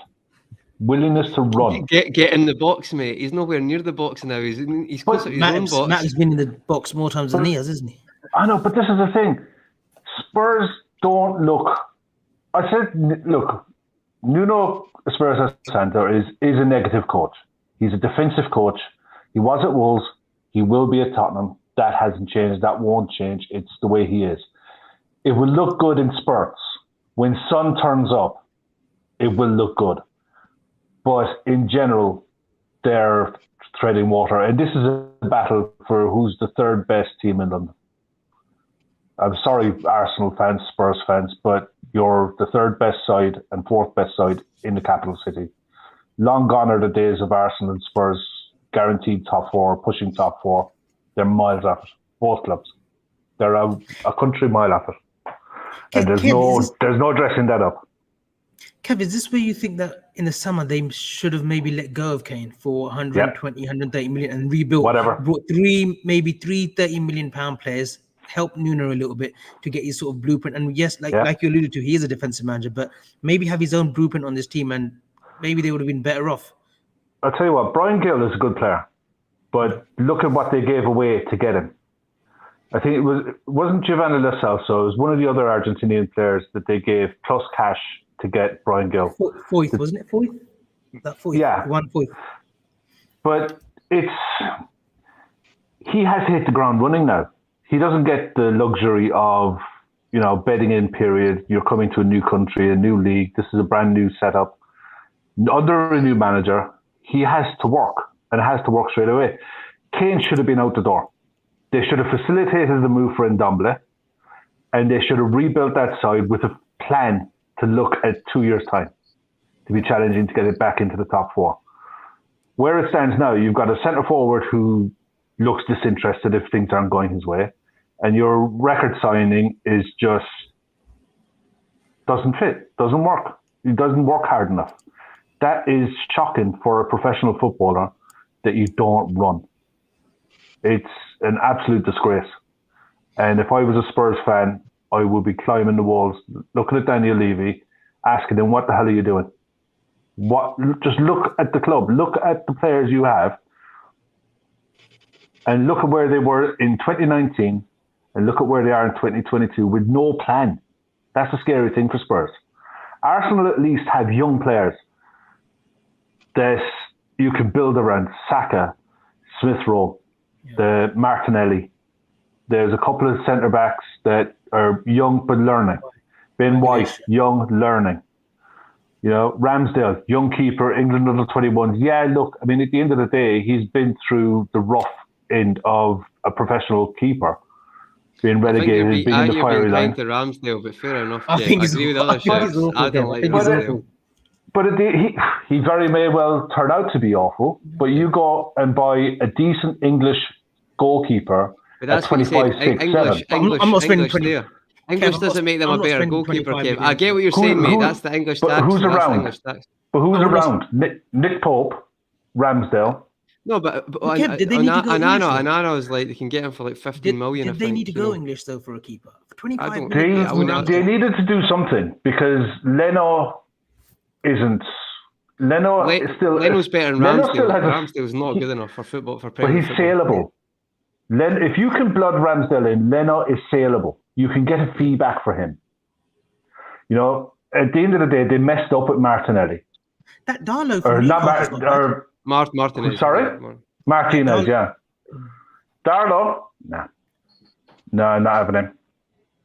willingness to run. Get in the box, mate. He's nowhere near the box now. He's close to his own box. Matt has been in the box more times than he has, isn't he? I know, but this is the thing. Spurs don't look... I said, look, Nuno Espirito Santo is a negative coach. He's a defensive coach. He was at Wolves. He will be at Tottenham. That hasn't changed. That won't change. It's the way he is. It will look good in spurts. When Son turns up, it will look good. But in general, they're treading water. And this is a battle for who's the third best team in London. I'm sorry, Arsenal fans, Spurs fans, but you're the third best side and fourth best side in the capital city. Long gone are the days of Arsenal and Spurs guaranteed top four, pushing top four. They're miles off it, both clubs. They're a country mile off it. And there's no dressing that up. Kev, is this where you think that in the summer they should have maybe let go of Kane for 120, 130 million and rebuilt? Whatever. Brought three 30 million pound players, helped Nuno a little bit to get his sort of blueprint. And yes, like you alluded to, he is a defensive manager, but maybe have his own blueprint on this team and maybe they would have been better off. I'll tell you what, Brian Gill is a good player, but look at what they gave away to get him. I think it wasn't Giovanni Lo Celso, it was one of the other Argentinian players that they gave plus cash to get Brian Gill. Fourth, wasn't it? Fourth? That fourth? Yeah. 1/4. But he has hit the ground running now. He doesn't get the luxury of, bedding in period. You're coming to a new country, a new league. This is a brand new setup. Under a new manager, he has to work and has to work straight away. Kane should have been out the door. They should have facilitated the move for Ndombele, and they should have rebuilt that side with a plan to look at 2 years' time to be challenging to get it back into the top four. Where it stands now, you've got a centre forward who looks disinterested if things aren't going his way, and your record signing is just doesn't fit, doesn't work. It doesn't work hard enough. That is shocking for a professional footballer that you don't run. It's an absolute disgrace. And if I was a Spurs fan, I would be climbing the walls, looking at Daniel Levy, asking him, what the hell are you doing? Just look at the club, look at the players you have, and look at where they were in 2019, and look at where they are in 2022 with no plan. That's the scary thing for Spurs. Arsenal at least have young players that you can build around. Saka, Smith Rowe, the Martinelli. There's a couple of centre backs that are young but learning. Ben White, young, learning. You know, Ramsdale, young keeper, England under 21s. Yeah, look, I mean, at the end of the day, he's been through the rough end of a professional keeper, being relegated, being in the firing line. To Ramsdale, but fair enough. I agree with other shouts. I don't like Ramsdale. But he very may well turn out to be awful. But you go and buy a decent English goalkeeper at 25, 6, 7. I'm not spending 20. English doesn't make them a better goalkeeper, Kev. I get what you're saying, mate. That's the English tax. Who's around? But who's around? Nick Pope, Ramsdale. No, but Anano is like, they can get him for like 15 million. Did they need to go English though for a keeper? For 25 million. They needed to do something because Leno isn't. Leno's better than Ramsdale. Ramsdale's not good enough for football, for Premier But he's saleable. If you can blood Ramsdale in, Leno is saleable. You can get a fee back for him. You know, at the end of the day, they messed up with Martinelli. That Darlow Martinez. Sorry? Martinez, yeah. Darlow? No, not having him.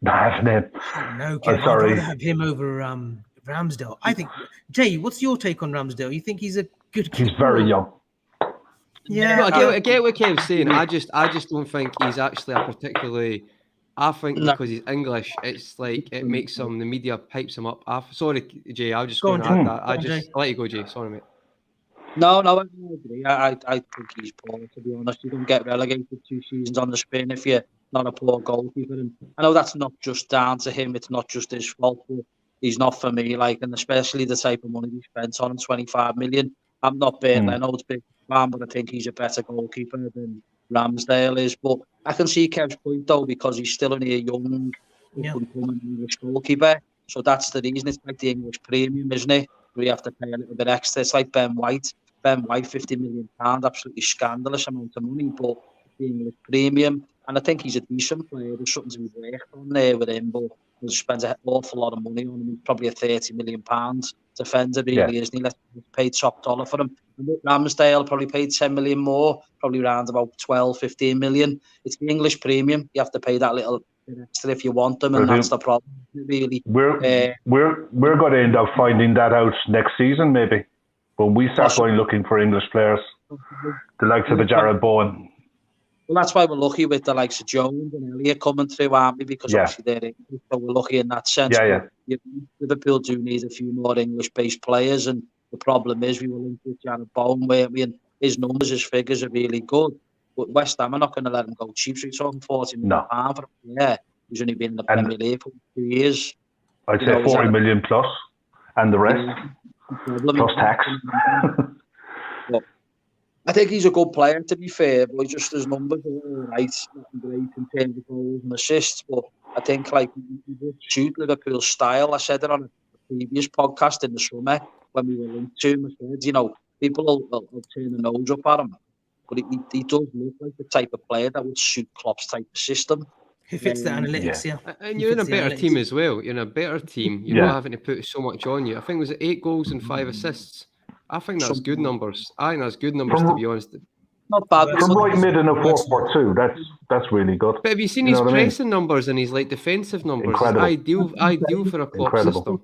Not having him. No, Kev, I'd rather have him over Ramsdale. I think, Jay, what's your take on Ramsdale? You think he's a good keeper? He's very young. Yeah, I get what Kev's saying. I just don't think he's actually a particularly. I think because he's English, it's like it makes him. The media pipes him up. Sorry, Jay. I'll just go and add that. I'll let you go, Jay. Sorry, mate. No, I agree. I think he's poor, to be honest. You don't get relegated 2 seasons on the spin if you're not a poor goalkeeper. And I know that's not just down to him. It's not just his fault. But he's not for me. And especially the type of money he spent on him, 25 million. I'm not big. I know it's big fan, but I think he's a better goalkeeper than Ramsdale is. But I can see Kev's point though, because he's still only a young English goalkeeper. So that's the reason. It's like the English premium, isn't it? We have to pay a little bit extra. It's like Ben White, £50 million, absolutely scandalous amount of money, but the English premium. And I think he's a decent player. There's something to be worked on there with him, but he spends an awful lot of money on him. He's probably a £30 million defender, really, isn't he? Let's pay top dollar for him. And Ramsdale probably paid 10 million more, probably around about 12, 15 million. It's the English premium. You have to pay that little bit extra if you want them, and that's the problem, really. We're going to end up finding that out next season, maybe, when we start going looking for English players, the likes of a Jared Bowen. Well, that's why we're lucky with the likes of Jones and Elliott coming through, aren't we? Because obviously they're English, so we're lucky in that sense. Liverpool do need a few more English-based players, and the problem is we were linked with Jared Bowen, weren't we? And his numbers, his figures are really good. But West Ham are not going to let him go cheap. So he's talking £40 million for him. Yeah, he's only been in the Premier League for 2 years. I'd say 40 million plus, and the rest plus tax. I think he's a good player, to be fair, but just his numbers are all right. Not great in terms of goals and assists, but I think he would suit Liverpool's style. I said it on a previous podcast in the summer when we were linked to him. I said, people will turn the nose up at him, but he does look like the type of player that would suit Klopp's type of system. He fits the analytics, And you're in a better team as well. You're in a better team. You're not having to put so much on you. I think it was 8 goals and 5 assists. I think that's good numbers. I think that's good numbers, to be honest. Not bad. From right mid in a 4-4-2, that's really good. But have you seen his pressing numbers and his defensive numbers? Incredible. It's ideal for a Klopp system.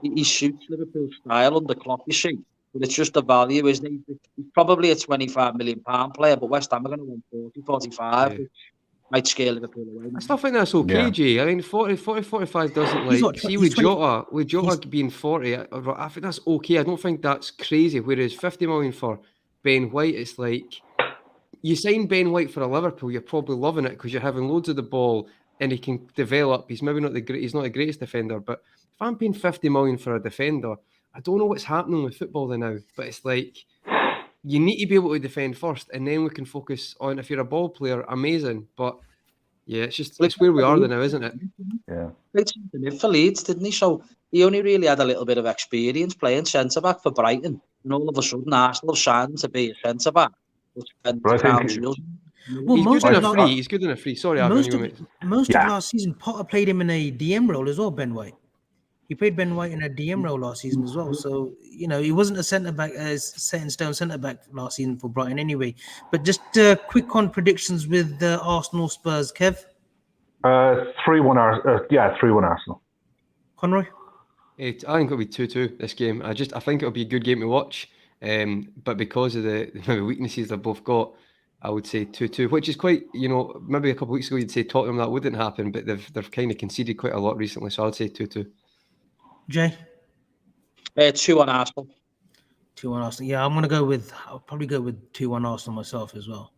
He suits Liverpool's style under Klopp, you see. But it's just the value, isn't he? He's probably a £25 million player, but West Ham are going to want 40, 45. Which might scale Liverpool away. I still think that's okay, Jay. I mean, 45 doesn't see with Jota being 40, I think that's okay. I don't think that's crazy. Whereas 50 million for Ben White, it's like you sign Ben White for a Liverpool, you're probably loving it because you're having loads of the ball and he can develop. He's maybe not he's not the greatest defender, but if I'm paying 50 million for a defender, I don't know what's happening with football now. But it's like you need to be able to defend first, and then we can focus on if you're a ball player, amazing. But it's where we are now, isn't it? Yeah. Played something for Leeds, didn't he? So he only really had a little bit of experience playing centre back for Brighton, and all of a sudden Arsenal have signed to be a centre back. Well, He's most good of in a la- free. He's good in a free. Sorry, I've most you of mate. most of Yeah. last season, Potter played him in a DM role as well. Ben White, he played Ben White in a DM role last season as well. So he wasn't a centre back, set in stone centre back last season for Brighton anyway. But just quick on predictions with Arsenal Spurs, Kev 3-1 Arsenal. Conroy. I think it'll be 2-2 this game. I think it'll be a good game to watch. But because of the maybe weaknesses they've both got, I would say 2-2, which is quite, maybe a couple of weeks ago you'd say Tottenham that wouldn't happen, but they've kind of conceded quite a lot recently, so I'd say 2-2. Jay. 2-1 Arsenal. 2-1 Arsenal. Yeah, I'll probably go with 2-1 Arsenal myself as well.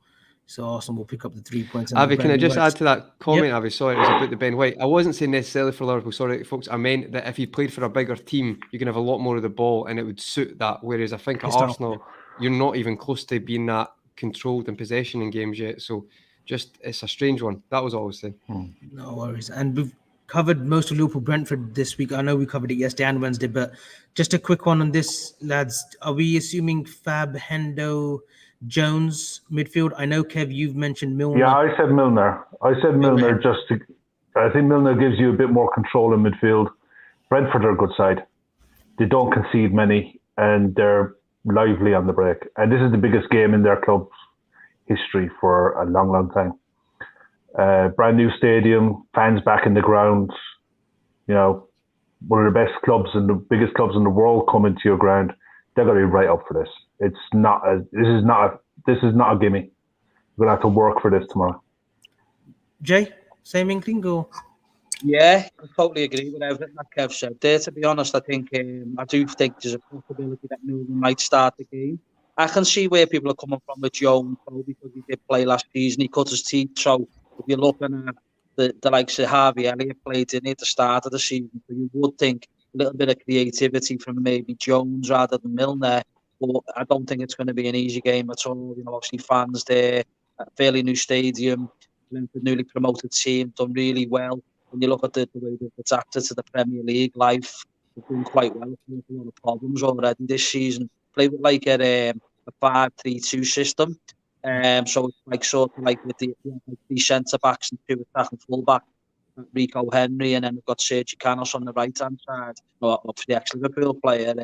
So Arsenal will pick up the 3 points. Avi, can I just add to that comment, Yep. Avi? Sorry, it was about the Ben White. I wasn't saying necessarily for Liverpool, sorry, folks. I meant that if he played for a bigger team, you can have a lot more of the ball and it would suit that. Whereas I think at Arsenal, you're not even close to being that controlled in possession in games yet. So it's a strange one. That was all I was saying. No worries. And we've covered most of Liverpool Brentford this week. I know we covered it yesterday and Wednesday, but just a quick one on this, lads. Are we assuming Fab, Hendo, Jones midfield? I know, Kev, you've mentioned Milner. Yeah, I said Milner. I think Milner gives you a bit more control in midfield. Brentford are a good side. They don't concede many and they're lively on the break. And this is the biggest game in their club's history for a long, long time. Brand new stadium, fans back in the ground. One of the best clubs and the biggest clubs in the world coming to your ground. They're going to be right up for this. This is not a gimme. We're going to have to work for this tomorrow. Jay, same inkling or? Yeah, I totally agree with everything that Kev said there. To be honest, I do think there's a possibility that Milner might start the game. I can see where people are coming from with Jones because he did play last season. He cut his teeth. So if you're looking at the likes of Harvey Elliott played in at the start of the season, so you would think a little bit of creativity from maybe Jones rather than Milner. But I don't think it's going to be an easy game at all. Obviously fans there, a fairly new stadium, the newly promoted team done really well. When you look at the way they've adapted to the Premier League life, they've done quite well. There's a lot of problems already this season. Play with like a 5-3-2 system. So it's like with the three centre backs and 2 attacking full back, Rico Henry, and then we've got Sergio Canos on the right hand side. Obviously, actually Liverpool player.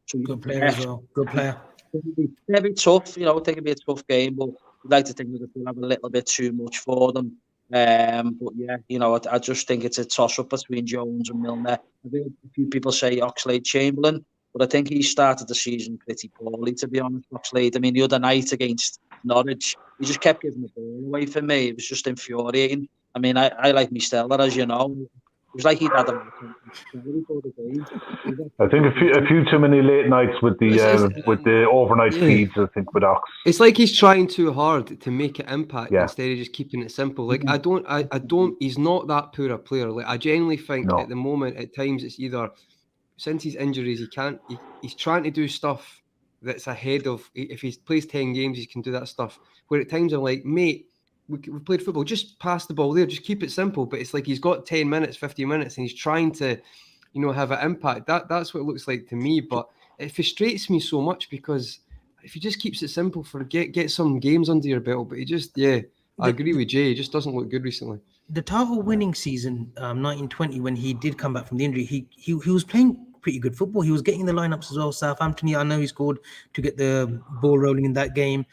So good player as well. Good player. It'll be tough. I think it'll be a tough game, but we'd like to think Liverpool have a little bit too much for them. But yeah, I just think it's a toss-up between Jones and Milner. I think a few people say Oxlade-Chamberlain, but I think he started the season pretty poorly, to be honest, Oxlade. I mean, the other night against Norwich, he just kept giving the ball away for me. It was just infuriating. I mean, I like my Stella, as you know. It was like he'd had a before the game. I think a few too many late nights with the overnight feeds. I think with Ox. It's like he's trying too hard to make it impact instead of just keeping it simple. Like I don't. He's not that poor a player. Like I genuinely think at the moment, at times, it's either since his injuries, he's trying to do stuff that's ahead of. If he plays 10 games, he can do that stuff. Where at times I'm like, mate, we played football, just pass the ball there, just keep it simple. But it's like he's got 10 minutes, 15 minutes, and he's trying to, have an impact. That's what it looks like to me. But it frustrates me so much because if he just keeps it simple, get some games under your belt. But he just, I agree with Jay. He just doesn't look good recently. The title winning season, 1920, when he did come back from the injury, he was playing pretty good football. He was getting the lineups as well. Southampton, I know he scored to get the ball rolling in that game.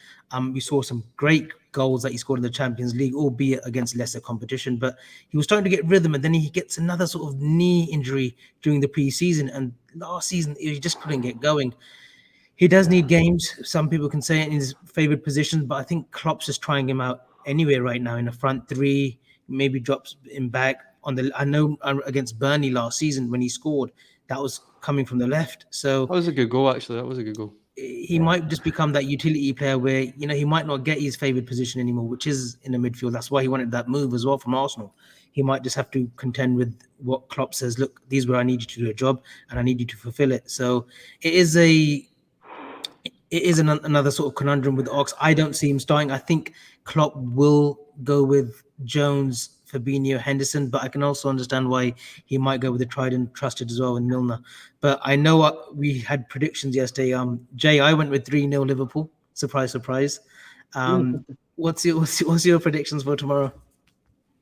We saw some great goals that he scored in the Champions League, albeit against lesser competition. But he was starting to get rhythm, and then he gets another sort of knee injury during the pre-season. And last season, he just couldn't get going. He does need games. Some people can say it in his favoured position, but I think Klopp's just trying him out anyway right now in the front three. Maybe drops him back on the. I know against Burnley last season when he scored, that was coming from the left. So that was a good goal, actually. That was a good goal. He might just become that utility player where he might not get his favoured position anymore, which is in the midfield. That's why he wanted that move as well from Arsenal. He might just have to contend with what Klopp says. Look, these are where I need you to do a job, and I need you to fulfil it. So it is another sort of conundrum with Ox. I don't see him starting. I think Klopp will go with Jones, Fabinho, Henderson, but I can also understand why he might go with the tried and trusted as well in Milner. But I know we had predictions yesterday. Jay, I went with 3-0 Liverpool. Surprise, surprise. What's your predictions for tomorrow?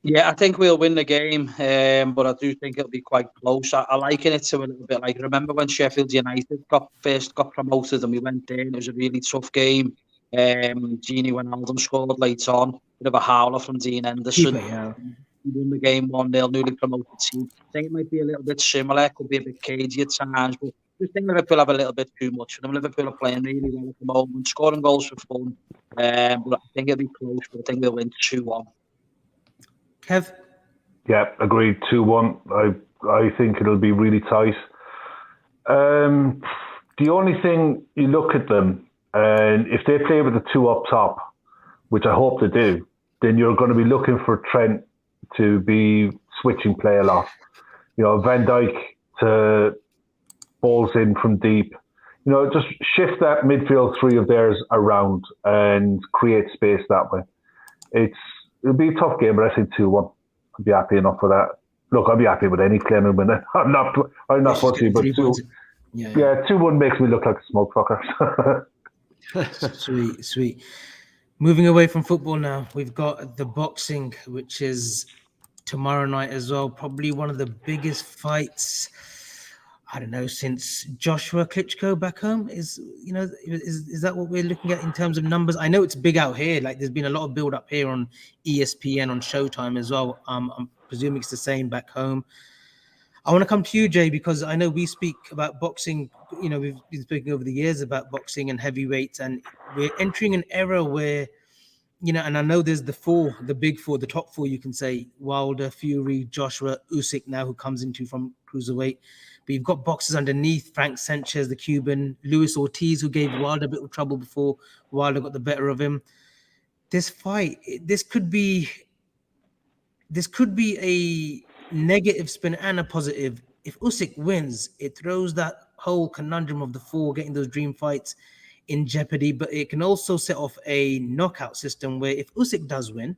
Yeah, I think we'll win the game, but I do think it'll be quite close. I liken it to a little bit like, remember when Sheffield United first got promoted and we went there and it was a really tough game. Gini Wijnaldum scored late on, bit of a howler from Dean Henderson. Keeper, yeah. We won the game 1-0, newly promoted team. I think it might be a little bit similar, could be a bit cagey at times, but I just think Liverpool have a little bit too much for them. Liverpool are playing really well at the moment, scoring goals for fun. But I think it'll be close, but I think we'll win 2-1. Kev? Yeah, agreed. 2-1. I think it'll be really tight. The only thing, you look at them, and if they play with the two up top, which I hope they do, then you're going to be looking for Trent to be switching play a lot. You know, Van Dijk to balls in from deep. You know, just shift that midfield three of theirs around and create space that way. It'll be a tough game, but I think 2-1. I'd be happy enough for that. Look, I'd be happy with any claiming winner. I'm not fussy, but 2-1 makes me look like a smoke fucker. Sweet. Moving away from football now, we've got the boxing, which is tomorrow night as well. Probably one of the biggest fights, I don't know, since Joshua Klitschko back home. Is that what we're looking at in terms of numbers? I know it's big out here. Like, there's been a lot of build up here on ESPN, on Showtime as well. I'm presuming it's the same back home. I want to come to you, Jay, because I know we speak about boxing. You know, we've been speaking over the years about boxing and heavyweights, and we're entering an era where, you know, and I know there's the big four, the top four, you can say: Wilder, Fury, Joshua, Usyk now, who comes into from cruiserweight. But you've got boxers underneath: Frank Sanchez, the Cuban, Luis Ortiz, who gave Wilder a bit of trouble before Wilder got the better of him. This fight, this could be a negative spin and a positive. If Usyk wins, it throws that whole conundrum of the four getting those dream fights in jeopardy, but it can also set off a knockout system where if Usyk does win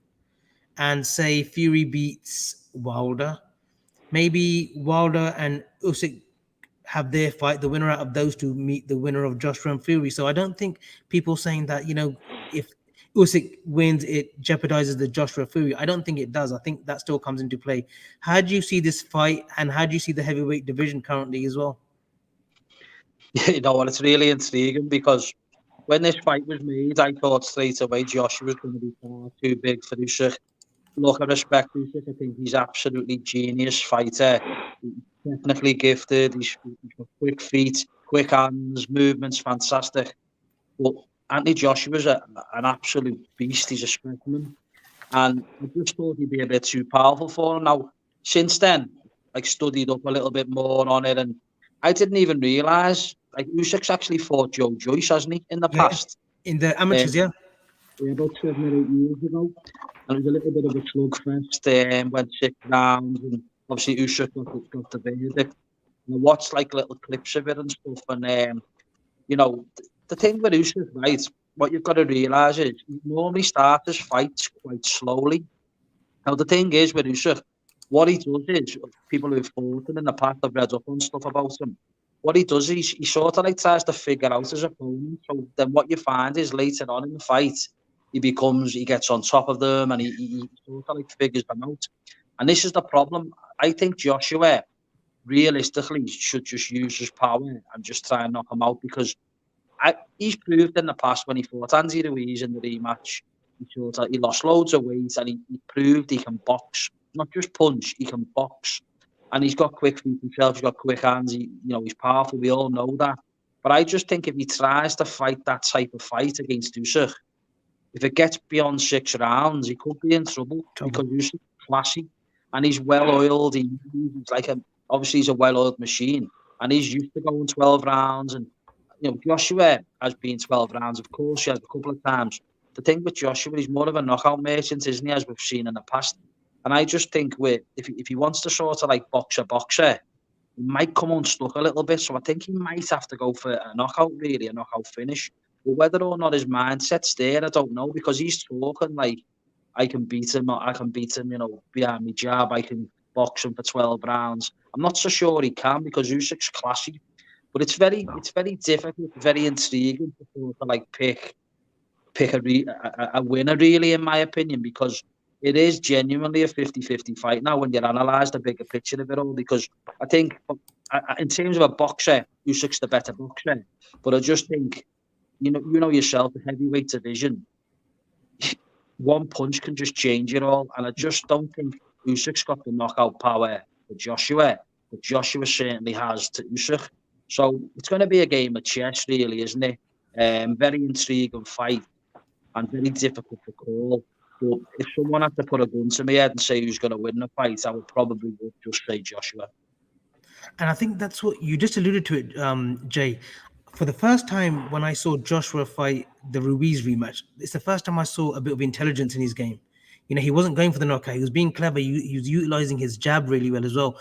and say Fury beats Wilder, maybe Wilder and Usyk have their fight, the winner out of those two meet the winner of Joshua and Fury. So I don't think people saying that, you know, if Usyk wins, it jeopardizes the Joshua Fury. I don't think it does. I think that still comes into play. How do you see this fight, and how do you see the heavyweight division currently as well? You know what, it's really intriguing because when this fight was made, I thought straight away Joshua was going to be far too big for Usyk. Look, I respect Usyk. I think he's absolutely genius fighter. He's technically gifted. He's got quick feet, quick hands, movement's fantastic. But Anthony Joshua's an absolute beast. He's a specimen. And I just thought he'd be a bit too powerful for him. Now, since then, like, studied up a little bit more on it, and I didn't even realise, like, Usyk's actually fought Joe Joyce, hasn't he, in the past? In the amateurs, yeah, about 7 or 8 years ago. And it was a little bit of a slugfest, went 6 rounds, and obviously Usyk got the verdict. And I watched, like, little clips of it and stuff, and, you know, the thing with Usyk, right, what you've got to realise is he normally starts his fights quite slowly. Now, the thing is with Usyk, what he does is, people who've fought him in the past have read up on stuff about him. What he does is he sort of like tries to figure out his opponent. So then what you find is later on in the fight, he gets on top of them, and he sort of like figures them out. And this is the problem. I think Joshua realistically should just use his power and just try and knock him out, because he's proved in the past when he fought Andy Ruiz in the rematch, he lost loads of weight, and he proved he can box, not just punch, he can box. And he's got quick feet himself, he's got quick hands, he's powerful, we all know that. But I just think if he tries to fight that type of fight against Usyk, if it gets beyond 6 rounds, he could be in trouble. Because Usyk's classy, and he's well-oiled. He's like obviously he's a well-oiled machine, and he's used to going 12 rounds. And Joshua has been 12 rounds, of course, he has a couple of times. The thing with Joshua, he's more of a knockout merchant, isn't he, as we've seen in the past. And I just think if he wants to sort of like boxer, he might come unstuck a little bit. So I think he might have to go for a knockout finish. But whether or not his mindset's there, I don't know, because he's talking like, I can beat him, behind my jab, I can box him for 12 rounds. I'm not so sure he can, because Usyk's classy. But it's very difficult, very intriguing to sort of like pick pick a winner, really, in my opinion, because it is genuinely a 50-50 fight now when you analyse the bigger picture of it all. Because I think, in terms of a boxer, Usyk's the better boxer. But I just think, you know yourself, the heavyweight division, one punch can just change it all. And I just don't think Usyk's got the knockout power for Joshua, but Joshua certainly has to Usyk. So it's going to be a game of chess, really, isn't it? Very intriguing fight and very difficult to call. But if someone had to put a gun to my head and say who's going to win the fight, I would probably just say Joshua. And I think that's what you just alluded to it, Jay. For the first time, when I saw Joshua fight the Ruiz rematch, it's the first time I saw a bit of intelligence in his game. You know, he wasn't going for the knockout. He was being clever. He was utilizing his jab really well as well.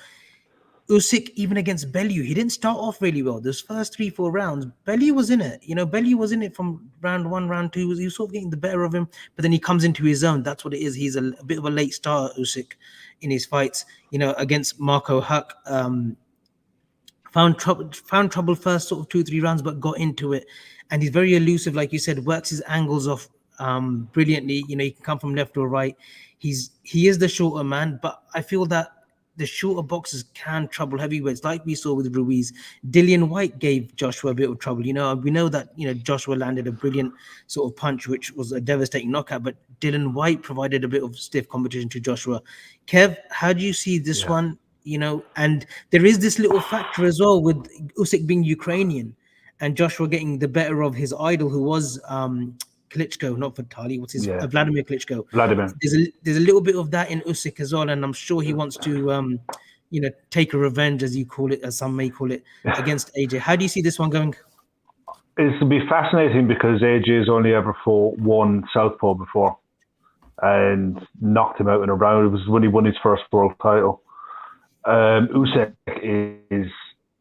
Usyk, even against Bellew, he didn't start off really well. Those first 3-4 rounds, Bellew was in it. You know, Bellew was in it from round 1, round 2. He was sort of getting the better of him, but then he comes into his own. That's what it is. He's a bit of a late starter, Usyk, in his fights. You know, against Marco Huck, found trouble first sort of 2-3 rounds, but got into it. And he's very elusive, like you said, works his angles off brilliantly. You know, he can come from left or right. He is the shorter man, but I feel that the shorter boxers can trouble heavyweights, like we saw with Ruiz. Dillian White gave Joshua a bit of trouble. You know, we know that, you know, Joshua landed a brilliant sort of punch, which was a devastating knockout, but Dillian White provided a bit of stiff competition to Joshua. Kev, how do you see this one? You know, and there is this little factor as well with Usyk being Ukrainian and Joshua getting the better of his idol, who was Klitschko, not Vitali. What's his Vladimir Klitschko? Vladimir. There's a little bit of that in Usyk as well, and I'm sure he wants to, you know, take a revenge, as you call it, as some may call it, against AJ. How do you see this one going? It's to be fascinating because AJ has only ever fought one southpaw before, and knocked him out in a round. It was when he won his first world title. Usyk is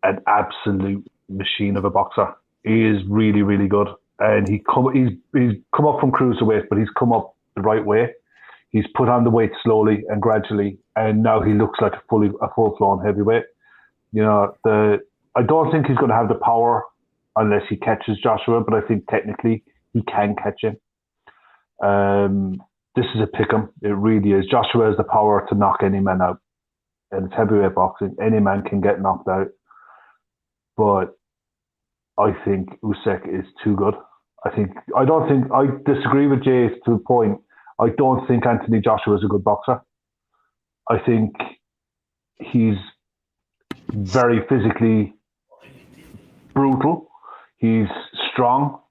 an absolute machine of a boxer. He is really, really good. And he's come up from cruiserweight, but he's come up the right way. He's put on the weight slowly and gradually, and now he looks like a full-blown heavyweight. You know, I don't think he's going to have the power unless he catches Joshua, but I think technically he can catch him. This is a pick'em. It really is. Joshua has the power to knock any man out. And it's heavyweight boxing. Any man can get knocked out. But I think Usyk is too good. I disagree with Jay to a point. I don't think Anthony Joshua is a good boxer. I think he's very physically brutal. He's strong.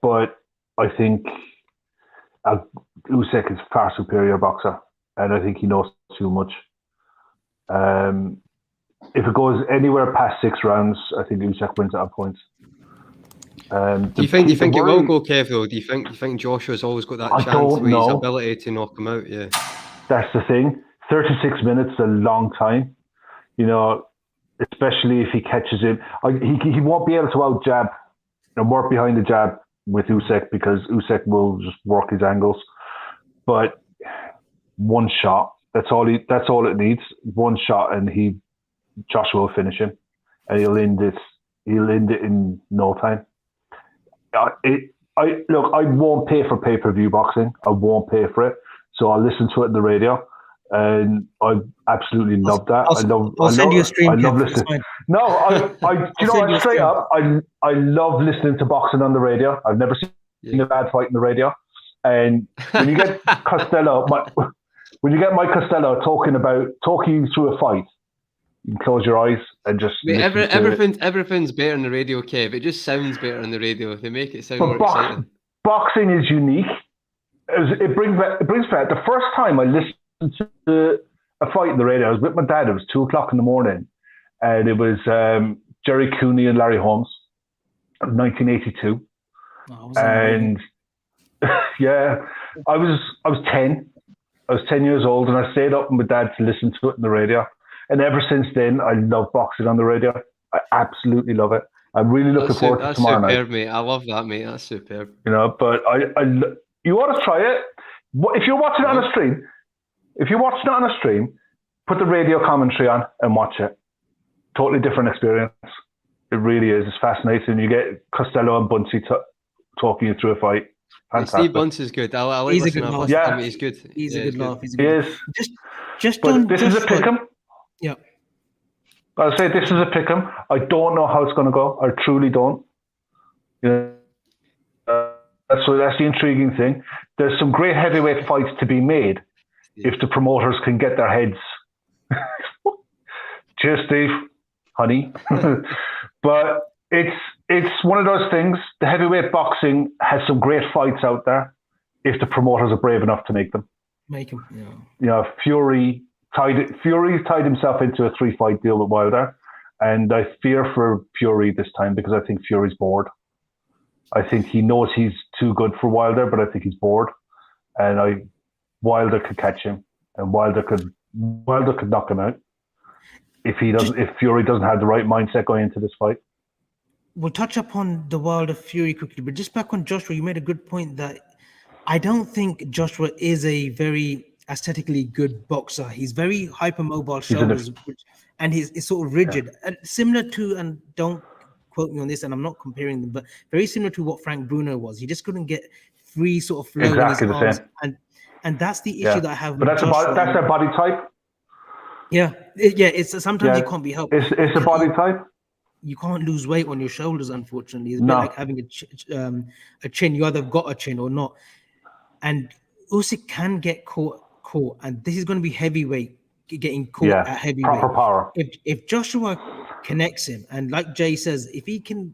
But I think Usyk is a far superior boxer. And I think he knows too much. If it goes anywhere past 6 rounds, I think Usyk wins at points. Do you think it will go, Kev, though? Do you think Joshua's always got that chance with his ability to knock him out? Yeah, that's the thing. 36 minutes is a long time, you know, especially if he catches it. He won't be able to out jab and work behind the jab with Usyk because Usyk will just work his angles. But one shot. That's all it needs. One shot, and Joshua will finish him, and he'll end it in no time. I won't pay for pay-per-view boxing. I won't pay for it, so I'll listen to it on the radio, and I absolutely love that. I'll send you a stream. I love listening. No, straight up, I love listening to boxing on the radio. I've never seen a bad fight in the radio, and when you get Costello. When you get Mike Costello talking you through a fight, you can close your eyes and just. Everything's better on the radio, Kev. It just sounds better on the radio. They make it sound more exciting. Boxing is unique. It brings back the first time I listened to a fight in the radio. I was with my dad. It was 2:00 in the morning, and it was Jerry Cooney and Larry Holmes, 1982, and yeah, I was 10. I was 10 years old, and I stayed up with my dad to listen to it on the radio. And ever since then, I love boxing on the radio. I absolutely love it. I'm really looking forward to tomorrow night. That's superb, mate. I love that, mate. That's superb. You know, but you want to try it. If you're watching it on a stream, put the radio commentary on and watch it. Totally different experience. It really is. It's fascinating. You get Costello and Buncey talking you through a fight. Fantastic. Bunce is good. I like He's a listening. good I've laugh. listened to Yeah. him. He's good. He's Yeah, a good he's laugh. He's a He good is. Just But on this is a Joshua. pick'em. Yeah. I'll say this is a pick'em. I don't know how it's going to go. I truly don't. That's the intriguing thing. There's some great heavyweight fights to be made if the promoters can get their heads. Cheers, Steve, honey. But it's one of those things. The heavyweight boxing has some great fights out there if the promoters are brave enough to make them. Make him. Yeah. Fury tied himself into a 3-fight deal with Wilder, and I fear for Fury this time because I think Fury's bored. I think he knows he's too good for Wilder, but I think he's bored, and Wilder could catch him, and Wilder could knock him out if Fury doesn't have the right mindset going into this fight. We'll touch upon the Wilder Fury quickly, but just back on Joshua, you made a good point that I don't think Joshua is a very aesthetically good boxer. He's very hypermobile shoulders, and he's sort of rigid, and similar to, and don't quote me on this, and I'm not comparing them, but very similar to what Frank Bruno was. He just couldn't get free sort of flow exactly in his arms, and that's the issue that I have. But with Joshua. that's their body type. Yeah, it's sometimes it can't be helped. It's a body type. You can't lose weight on your shoulders, unfortunately. It's a bit like having a chin. You either got a chin or not. And Usyk can get caught, and this is going to be heavyweight getting caught at heavyweight. Proper power. If Joshua connects him, and like Jay says, if he can,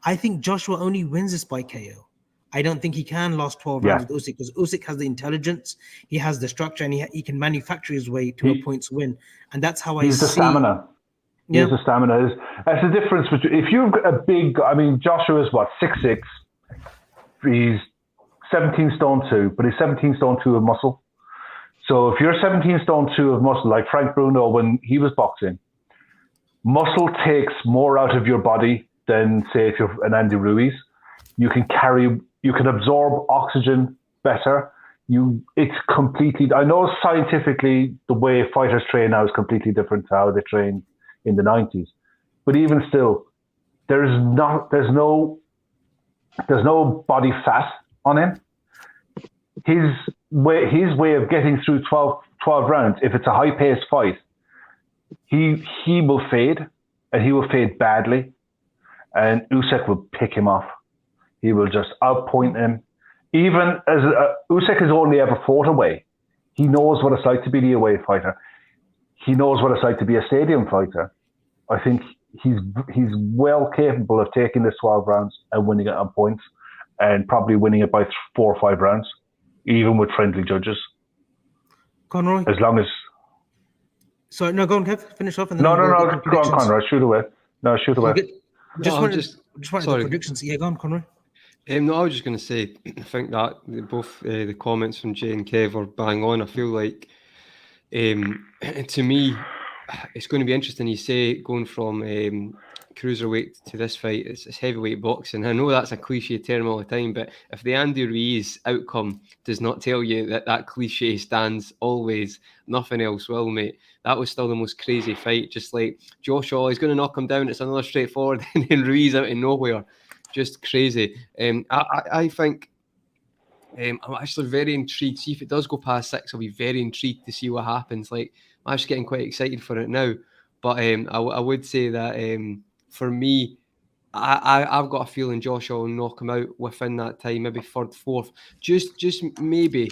I think Joshua only wins this by KO. I don't think he can last 12 rounds with Usyk, because Usyk has the intelligence, he has the structure, and he can manufacture his way to a points win. And that's how I see. The stamina. Yeah. The stamina. That's the difference between, if you've got a big, Joshua's what, 6'6", he's 17 stone 2, but he's 17 stone 2 of muscle. So if you're 17 stone 2 of muscle, like Frank Bruno when he was boxing, muscle takes more out of your body than, say, if you're an Andy Ruiz. You can absorb oxygen better. It's completely, I know scientifically the way fighters train now is completely different to how they trained in the 90s. But even still, there's no body fat on him. His way of getting through 12 rounds, if it's a high-paced fight, he will fade, and he will fade badly, and Usyk will pick him off. He will just outpoint him. Even as Usyk has only ever fought away, he knows what it's like to be the away fighter. He knows what it's like to be a stadium fighter. I think he's well capable of taking this 12 rounds and winning it on points, and probably winning it by 4 or 5 rounds, even with friendly judges. Conroy? As long as... Sorry, no, go on, Kev. Finish off. And then No, go on, Conroy. Shoot away. No, shoot away. Just wanted the predictions. Yeah, go on, Conroy. No, I was just going to say, I think that both the comments from Jay and Kev are bang on. I feel like, to me, it's going to be interesting. You say going from cruiserweight to this fight, it's heavyweight boxing. I know that's a cliche term all the time, but if the Andy Ruiz outcome does not tell you that cliche stands always, nothing else will, mate. That was still the most crazy fight. Just like Joshua, he's going to knock him down. It's another straightforward, and then Ruiz out of nowhere. Just crazy. I think I'm actually very intrigued. See if it does go past 6, I'll be very intrigued to see what happens. Like, I'm actually getting quite excited for it now. But I would say that for me, I've got a feeling Joshua will knock him out within that time, maybe 3rd, 4th. Just maybe.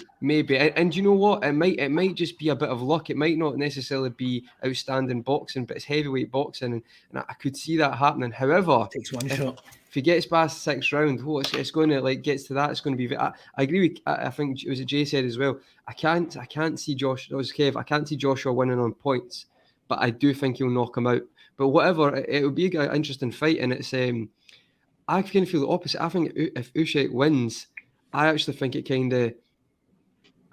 And you know what? It might just be a bit of luck. It might not necessarily be outstanding boxing, but it's heavyweight boxing, and I could see that happening. However, takes one shot. If he gets past 6th round, it's going to gets to that. It's going to be. I agree with. I think it was Jay said as well. I can't see Josh. That was Kev. I can't see Joshua winning on points, but I do think he'll knock him out. But whatever, it will be an interesting fight, and it's. I kind of feel the opposite. I think if Usyk wins, I actually think it kind of.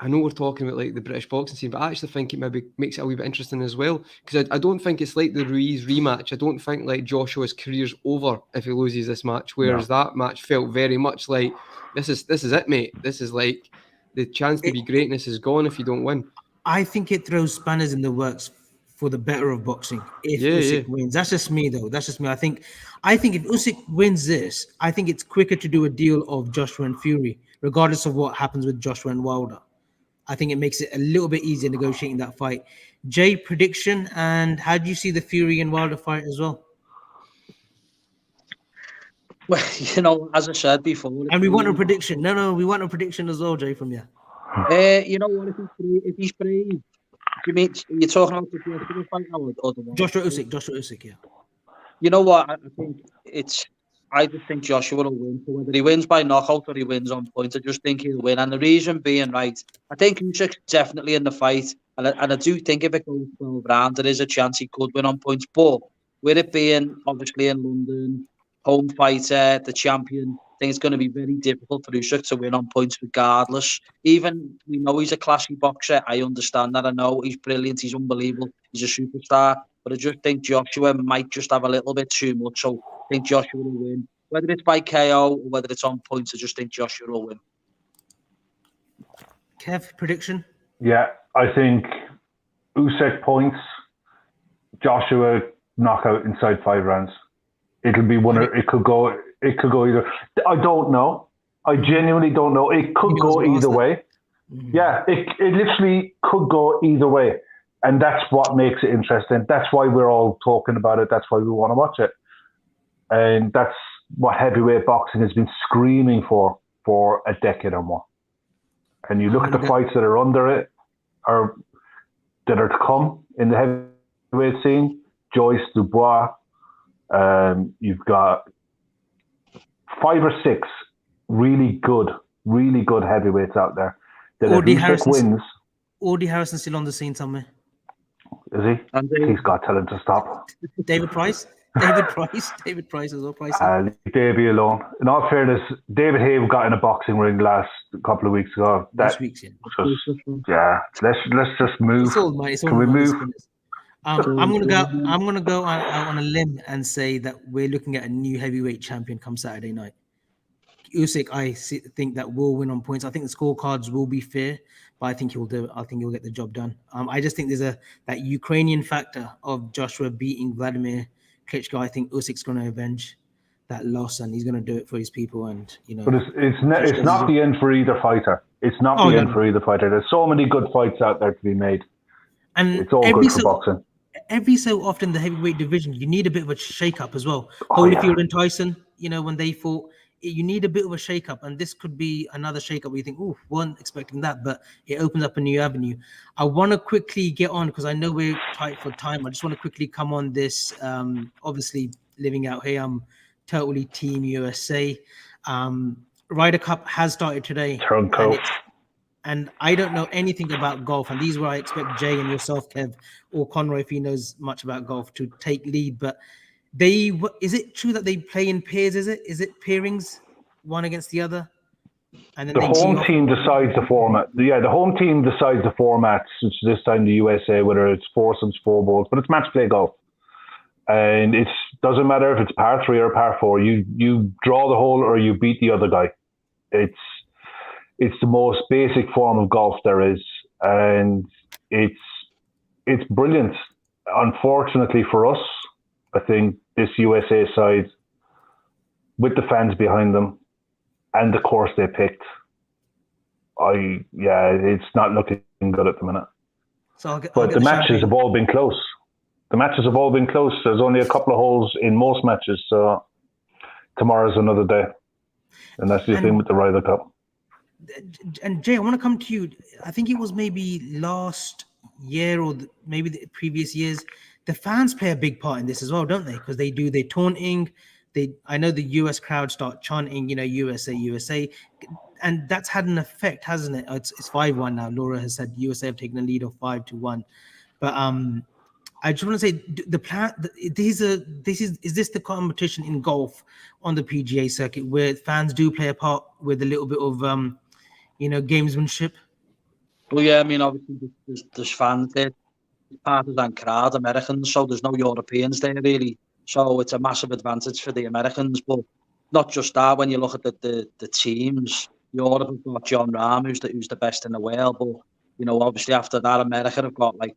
I know we're talking about the British boxing scene, but I actually think it maybe makes it a wee bit interesting as well, because I don't think it's like the Ruiz rematch. I don't think Joshua's career's over if he loses this match, whereas that match felt very much like this is it, mate. This is like the chance to be greatness is gone if you don't win. I think it throws spanners in the works for the better of boxing if Yeah, Usyk wins. That's just me, though. That's just me. I think if Usyk wins this, I think it's quicker to do a deal of Joshua and Fury, regardless of what happens with Joshua and Wilder. I think it makes it a little bit easier negotiating that fight. Jay, prediction, and how do you see the Fury and Wilder fight as well? Well, you know, as I said before, And we want a prediction. No, we want a prediction as well, Jay, from you. you know what? If he's brave, do you mean you're talking about the Joshua fight now or the one? Joshua Usyk, yeah. You know what? I just think Joshua will win. So whether he wins by knockout or he wins on points, I just think he'll win. And the reason being, right, I think Usyk's definitely in the fight. And I do think if it goes 12 rounds, there is a chance he could win on points. But with it being obviously in London, home fighter, the champion, I think it's going to be very difficult for Usyk to win on points regardless. Even we know he's a classy boxer. I understand that. I know he's brilliant. He's unbelievable. He's a superstar. But I just think Joshua might just have a little bit too much. So I think Joshua will win. Whether it's by KO or whether it's on points, I just think Joshua will win. Kev, prediction? Yeah, I think Usyk points, Joshua knockout inside 5 rounds. It'll be one. It could go either. I don't know. I genuinely don't know. It could go either way. Mm-hmm. Yeah, it literally could go either way. And that's what makes it interesting. That's why we're all talking about it. That's why we want to watch it. And that's what heavyweight boxing has been screaming for a decade or more. And you look at the fights that are under it, or that are to come in the heavyweight scene, Joyce, Dubois, you've got 5 or 6 really good heavyweights out there. That if Usyk wins... Audie Harrison's still on the scene somewhere. Is he? He's got to tell him to stop. David Price as well. Davey alone. In all fairness, David Hay got in a boxing ring last couple of weeks ago. Let's just move. Can we move? I'm gonna go out on a limb and say that we're looking at a new heavyweight champion come Saturday night. Usyk, I think that will win on points. I think the scorecards will be fair, but I think he'll do it. I think he'll get the job done. I just think there's that Ukrainian factor of Joshua beating Vladimir Klitschko. I think Usyk's going to avenge that loss, and he's going to do it for his people. And but it's not the end for either fighter. It's not the end for either fighter. There's so many good fights out there to be made, and it's all good for boxing. Every so often, the heavyweight division, you need a bit of a shake-up as well. Holyfield and Tyson, when they fought. You need a bit of a shake-up, and this could be another shake-up where you think, "Oh, weren't expecting that," but it opens up a new avenue. I want to quickly get on because I know we're tight for time. I just want to quickly come on this. Obviously, living out here, I'm totally Team USA. Ryder Cup has started today, and I don't know anything about golf. And these are where I expect Jay and yourself, Kev, or Conroy, if he knows much about golf, to take lead, but. Is it true that they play in pairs? Is it pairings, one against the other? And then the home team decides the format. Yeah, the home team decides the formats. It's this time the USA, whether it's foursomes, 4 balls, but it's match play golf, and it doesn't matter if it's par 3 or par 4. You draw the hole or you beat the other guy. It's the most basic form of golf there is, and it's brilliant. Unfortunately for us, I think this USA side, with the fans behind them and the course they picked, it's not looking good at the minute. But the matches have all been close. There's only a couple of holes in most matches, so tomorrow's another day. And that's the thing with the Ryder Cup. And Jay, I want to come to you. I think it was maybe last year or maybe the previous years. The fans play a big part in this as well, don't they? Because they do their taunting. I know the US crowd start chanting, USA, USA. And that's had an effect, hasn't it? It's 5-1 now. Laura has said USA have taken a lead of 5-1. But I just want to say the plan. Is this the competition in golf on the PGA circuit where fans do play a part with a little bit of gamesmanship? Well, yeah, I mean, obviously there's fans there. Partisan crowd, Americans, so there's no Europeans there really. So it's a massive advantage for the Americans. But not just that, when you look at the teams, Europe have got John Rahm, who's the best in the world. But you know, obviously after that, America have got like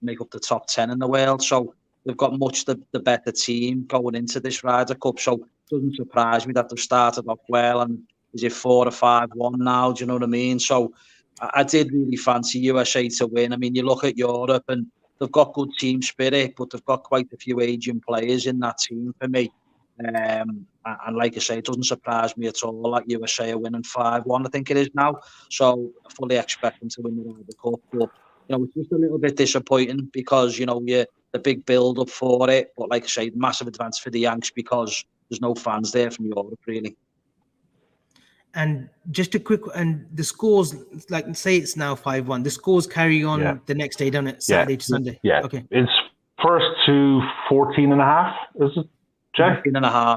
make up the top 10 in the world. So they've got much the better team going into this Ryder Cup. So it doesn't surprise me that they've started off well. And is it 4 or 5-1 now? Do you know what I mean? So I did really fancy USA to win. I mean, you look at Europe and they've got good team spirit, but they've got quite a few aging players in that team for me. And like I say, it doesn't surprise me at all that USA are winning 5-1, I think it is now. So I fully expect them to win the Ryder Cup. But, you know, it's just a little bit disappointing because, you know, the big build-up for it. But like I say, massive advance for the Yanks because there's no fans there from Europe, really. And just a quick, and the scores, like say it's now 5-1, the scores carry on the next day, don't it? Saturday to Sunday. Yeah. Okay. It's first to 14.5, is it, Jay? 14.5.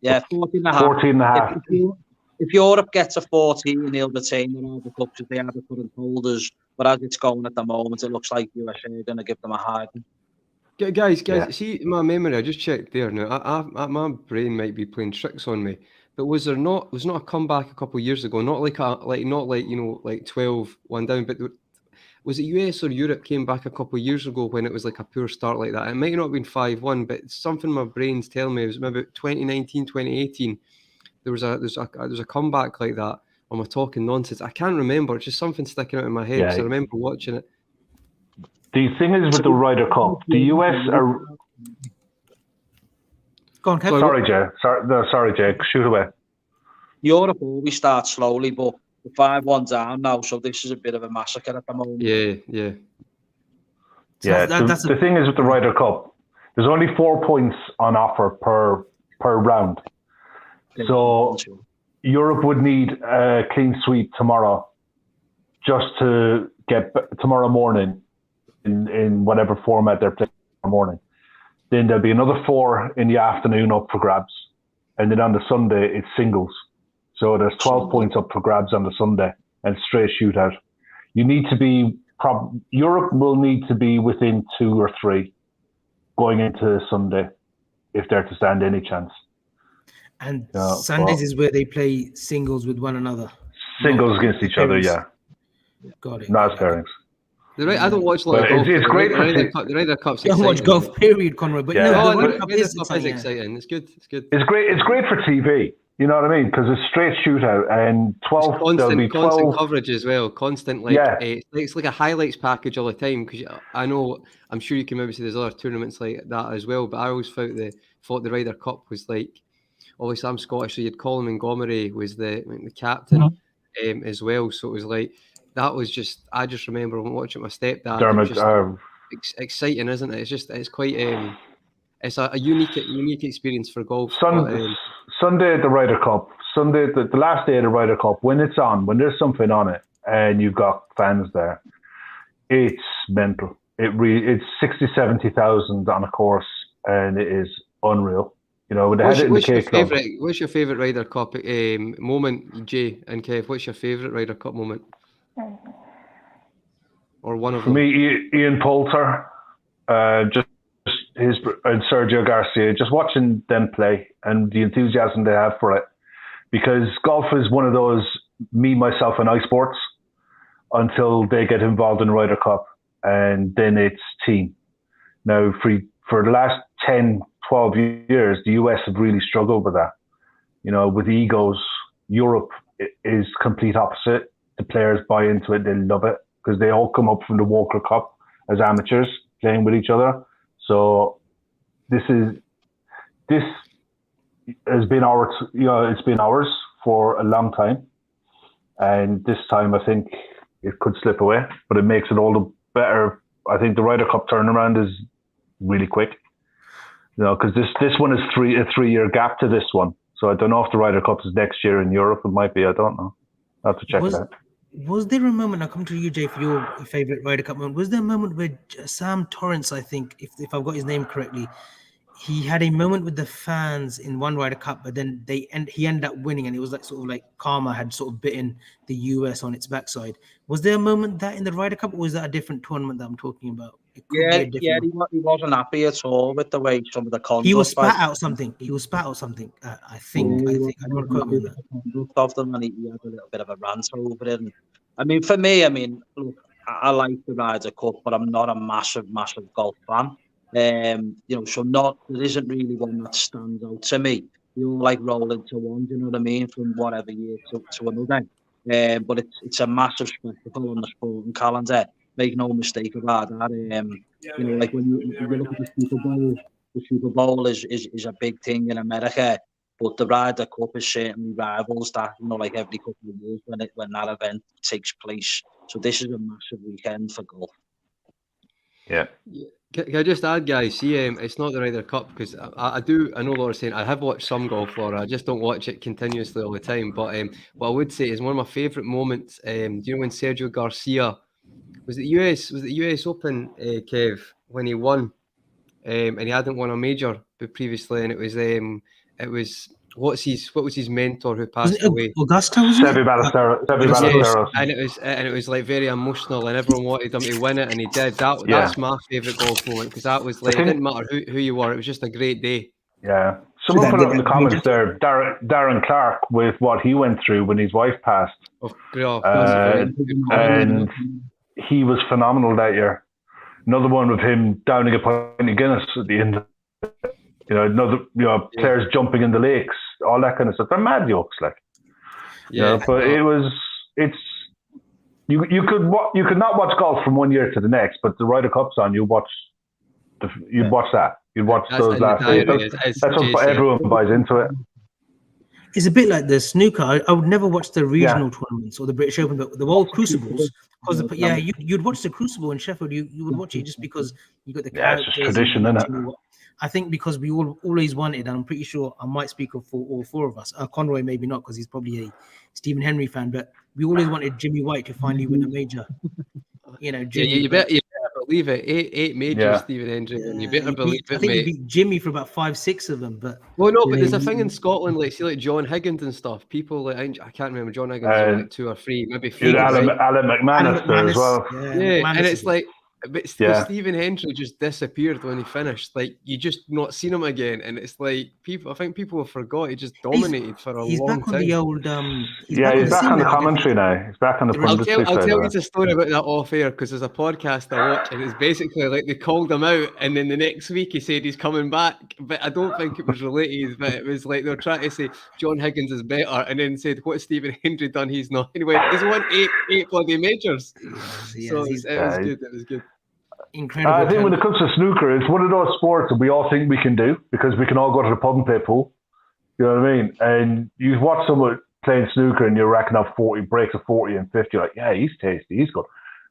Yeah, 14.5. 14.5. If Europe gets a 14, they'll retain the Ryder Cup because they are the current holders. But as it's going at the moment, it looks like USA are going to give them a hiding. Guys, see my memory. I just checked there now. My brain might be playing tricks on me. But was not a comeback a couple of years ago? Not like 12-1 down. But was it US or Europe came back a couple of years ago when it was like a poor start like that? It might not have been 5-1, but something my brain's telling me it was maybe 2019, 2018. There was a comeback like that. Or am I talking nonsense? I can't remember. It's just something sticking out in my head because I remember watching it. The thing is with the Ryder Cup, the US are. Go on, Kev. Sorry, Jay. Shoot away. Europe always starts slowly, but the 5-1 down now, so this is a bit of a massacre at the moment. Yeah. The thing is with the Ryder Cup, there's only 4 points on offer per round. So Europe would need a clean sweep tomorrow just to get tomorrow morning in whatever format they're playing tomorrow morning. Then there'll be another 4 in the afternoon up for grabs. And then on the Sunday, it's singles. So there's 12 points up for grabs on the Sunday and straight shootout. You need to be, Europe will need to be within 2 or 3 going into Sunday if they're to stand any chance. And Sundays is where they play singles with one another. Singles against each other, yeah. Got it. Not pairings. I don't watch a lot of golf. It's great for the Ryder Cup's exciting. Don't watch golf, period, Conroy. But yeah. the Ryder Cup is exciting. It's good. It's great for TV. You know what I mean? Because it's straight shootout and 12. Constant coverage as well. Constant, it's like a highlights package all the time. Because I'm sure you can maybe see there's other tournaments like that as well. But I always thought the Ryder Cup was like. Obviously, I'm Scottish, so you had Colin Montgomery was the captain as well. So it was like. That was just, I just remember watching my stepdad. Dermot, exciting, isn't it? It's quite, it's a unique experience for golf. Sunday at the Ryder Cup, the last day of the Ryder Cup, when it's on, when there's something on it and you've got fans there, it's mental. It's 60,000-70,000 on a course and it is unreal. You know, when they had it in the K Club. What's your favourite Ryder Cup moment, Jay and Kev? What's your favourite Ryder Cup moment? Or one of them? For me, Ian Poulter, just his and Sergio Garcia, just watching them play and the enthusiasm they have for it. Because golf is one of those me, myself, and I sports until they get involved in Ryder Cup, and then it's team. Now, for the last 10, 12 years, the US have really struggled with that. You know, with the egos, Europe is complete opposite. The players buy into it, they love it because they all come up from the Walker Cup as amateurs playing with each other. So this has been it's been ours for a long time. And this time I think it could slip away, but it makes it all the better. I think the Ryder Cup turnaround is really quick. You know, because this one is a 3-year gap to this one. So I don't know if the Ryder Cup is next year in Europe. It might be, I don't know. I'll have to check it out. Was there a moment, I'll come to you, Jay, for your favourite Ryder Cup moment. Was there a moment where Sam Torrance, I think, if I've got his name correctly, he had a moment with the fans in one Ryder Cup, but then he ended up winning, and it was like sort of like karma had sort of bitten the US on its backside. Was there a moment that in the Ryder Cup, or was that a different tournament that I'm talking about? He wasn't happy at all with the way some of the conduct. He was spat out something. I think. I don't want to quote me of them, and he had a little bit of a rant over it. And, I mean, for me, look, I like the Ryder Cup, but I'm not a massive golf fan. So there isn't really one that stands out to me. You all like roll into one, do you know what I mean, from whatever year to another. But it's a massive spectacle on the sporting calendar. Make no mistake about that. Like when you look at the Super Bowl is a big thing in America. But the Ryder Cup is certainly rivals that, like every couple of years when that event takes place. So this is a massive weekend for golf. Yeah. Can I just add, guys? See, it's not the Ryder Cup because I know Laura's saying I have watched some golf, Laura. I just don't watch it continuously all the time. But what I would say is one of my favourite moments. Do you know when Sergio Garcia was it the US Open, Kev, when he won, and he hadn't won a major previously, and it was what was his mentor who passed away? Augusta, wasn't it? Seve Ballesteros. And it was like very emotional, and everyone wanted him to win it, and he did. That's my favourite golf moment because that was like it didn't matter who you were; it was just a great day. Yeah, someone put it in the comments there. Darren Clark with what he went through when his wife passed, and he was phenomenal that year. Another one with him downing a pint of Guinness at the end. Players jumping in the lakes, all that kind of stuff. They're mad jokes, like. But you could not watch golf from one year to the next, but the Ryder Cup's on. You'd watch that. You'd watch those last days. That's what everyone buys into it. It's a bit like the snooker. I would never watch the regional tournaments or the British Open, but the World Crucibles. Because you'd watch the Crucible in Sheffield. You would watch it just because you got the characters. It's just tradition, isn't it? I think because we always wanted, and I'm pretty sure I might speak for all four of us. Conroy maybe not because he's probably a Stephen Henry fan, but we always wanted Jimmy White to finally win a major. Jimmy. You better believe it. Eight majors, Stephen Henry, and you better believe it, I think mate. he beat Jimmy for about 5-6 of them, but but there's a thing in Scotland, like John Higgins and stuff. People like I can't remember John Higgins, like 2 or 3, maybe 4. Alan McManus there as well. And it's like. But Stephen Hendry just disappeared when he finished. Like you just not seen him again, and it's like I think people have forgot he just dominated for a long time. He's back on the old. He's back on the commentary now. He's back on the punditry. I'll tell you the story about that off air because there's a podcast I watch, and it's basically like they called him out, and then the next week he said he's coming back, but I don't think it was related. But it was like they were trying to say John Higgins is better, and then said what Stephen Hendry done, he's not. Anyway, he's won 8 bloody majors. It was good. Incredible. I think when it comes to snooker, it's one of those sports that we all think we can do because we can all go to the pub and play pool. You know what I mean? And you watch someone playing snooker and you're racking up 40 breaks of 40 and 50. You're like, yeah, he's tasty, he's good.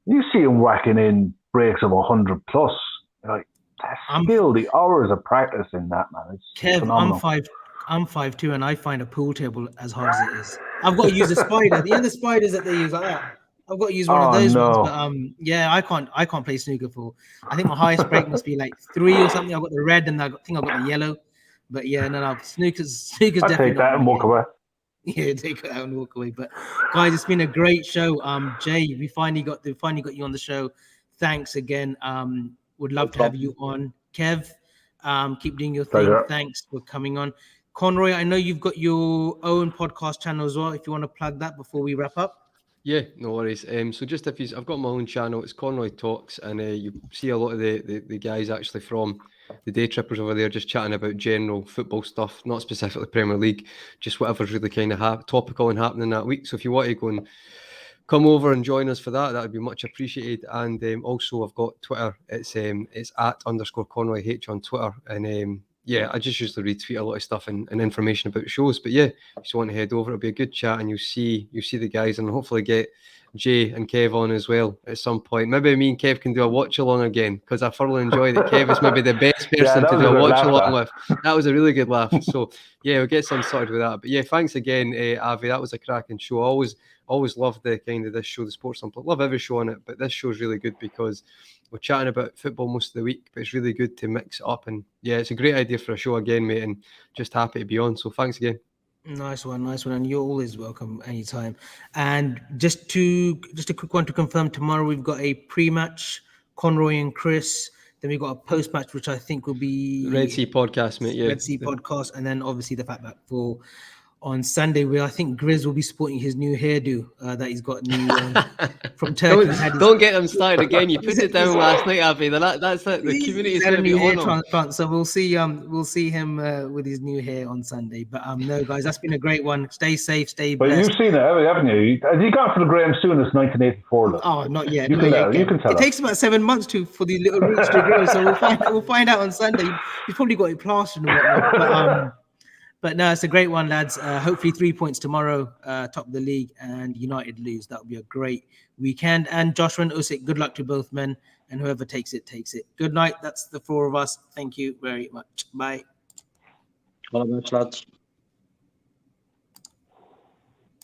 And you see him whacking in breaks of 100 plus. You're like, that's skill, the hours of practice in that, man. It's Kev, phenomenal. I'm 5'2", and I find a pool table as hard as it is. I've got to use a spider. The other spiders that they use like that. I've got to use one of those ones, but I can't play snooker for. I think my highest break must be like 3 or something. I've got the red and I think I've got the yellow, but snooker's definitely. Take that and walk away. Yeah, take that and walk away. But guys, it's been a great show. Jay, we finally got you on the show. Thanks again. Would love to have you on. Kev, keep doing your thing. Pleasure. Thanks for coming on. Conroy, I know you've got your own podcast channel as well. If you want to plug that before we wrap up. Yeah, no worries. So just I've got my own channel. It's Conroy Talks, and you see a lot of the guys actually from the Daytrippers over there just chatting about general football stuff, not specifically Premier League, just whatever's really kind of topical and happening that week. So if you want to go and come over and join us for that would be much appreciated. And also I've got Twitter. It's @_Conroy H on Twitter, and I just usually retweet a lot of stuff and information about shows. But if you want to head over, it'll be a good chat, and you'll see the guys, and hopefully get Jay and Kev on as well at some point. Maybe me and Kev can do a watch along again because I thoroughly enjoyed it. Kev is maybe the best person to do a watch along with. That was a really good laugh. So we'll get some sorted with that. But thanks again, Avi. That was a cracking show. I always love the kind of this show, the Sports Unplugged. Love every show on it, but this show is really good because we're chatting about football most of the week, but it's really good to mix it up. And it's a great idea for a show again, mate, and just happy to be on. So thanks again. Nice one. And you're always welcome anytime. And just a quick one to confirm, tomorrow we've got a pre-match, Conroy and Chris. Then we've got a post-match, which I think will be Red Sea podcast, mate. Yeah. Red Sea podcast. And then obviously the Fatback 4 on Sunday, where I think Grizz will be sporting his new hairdo that he's got new from Turkey. Don't get them started again. You put it down last night, Abby. That's it. The community is He's had going a to be new hair on him. transplant, so we'll see him with his new hair on Sunday. But no, guys, that's been a great one. Stay safe, stay But blessed. you've seen it, haven't you? Has he gone for the Graham Souness 1984 look? Oh, not yet. You can tell It takes about 7 months for these little roots to grow. So we'll find out on Sunday. He's probably got it plastered and whatnot. But no, it's a great one, lads. Hopefully 3 points tomorrow, top of the league, and United lose. That would be a great weekend. And Joshua and Usyk, good luck to both men, and whoever takes it, takes it. Good night. That's the four of us. Thank you very much. Bye. All the best, lads.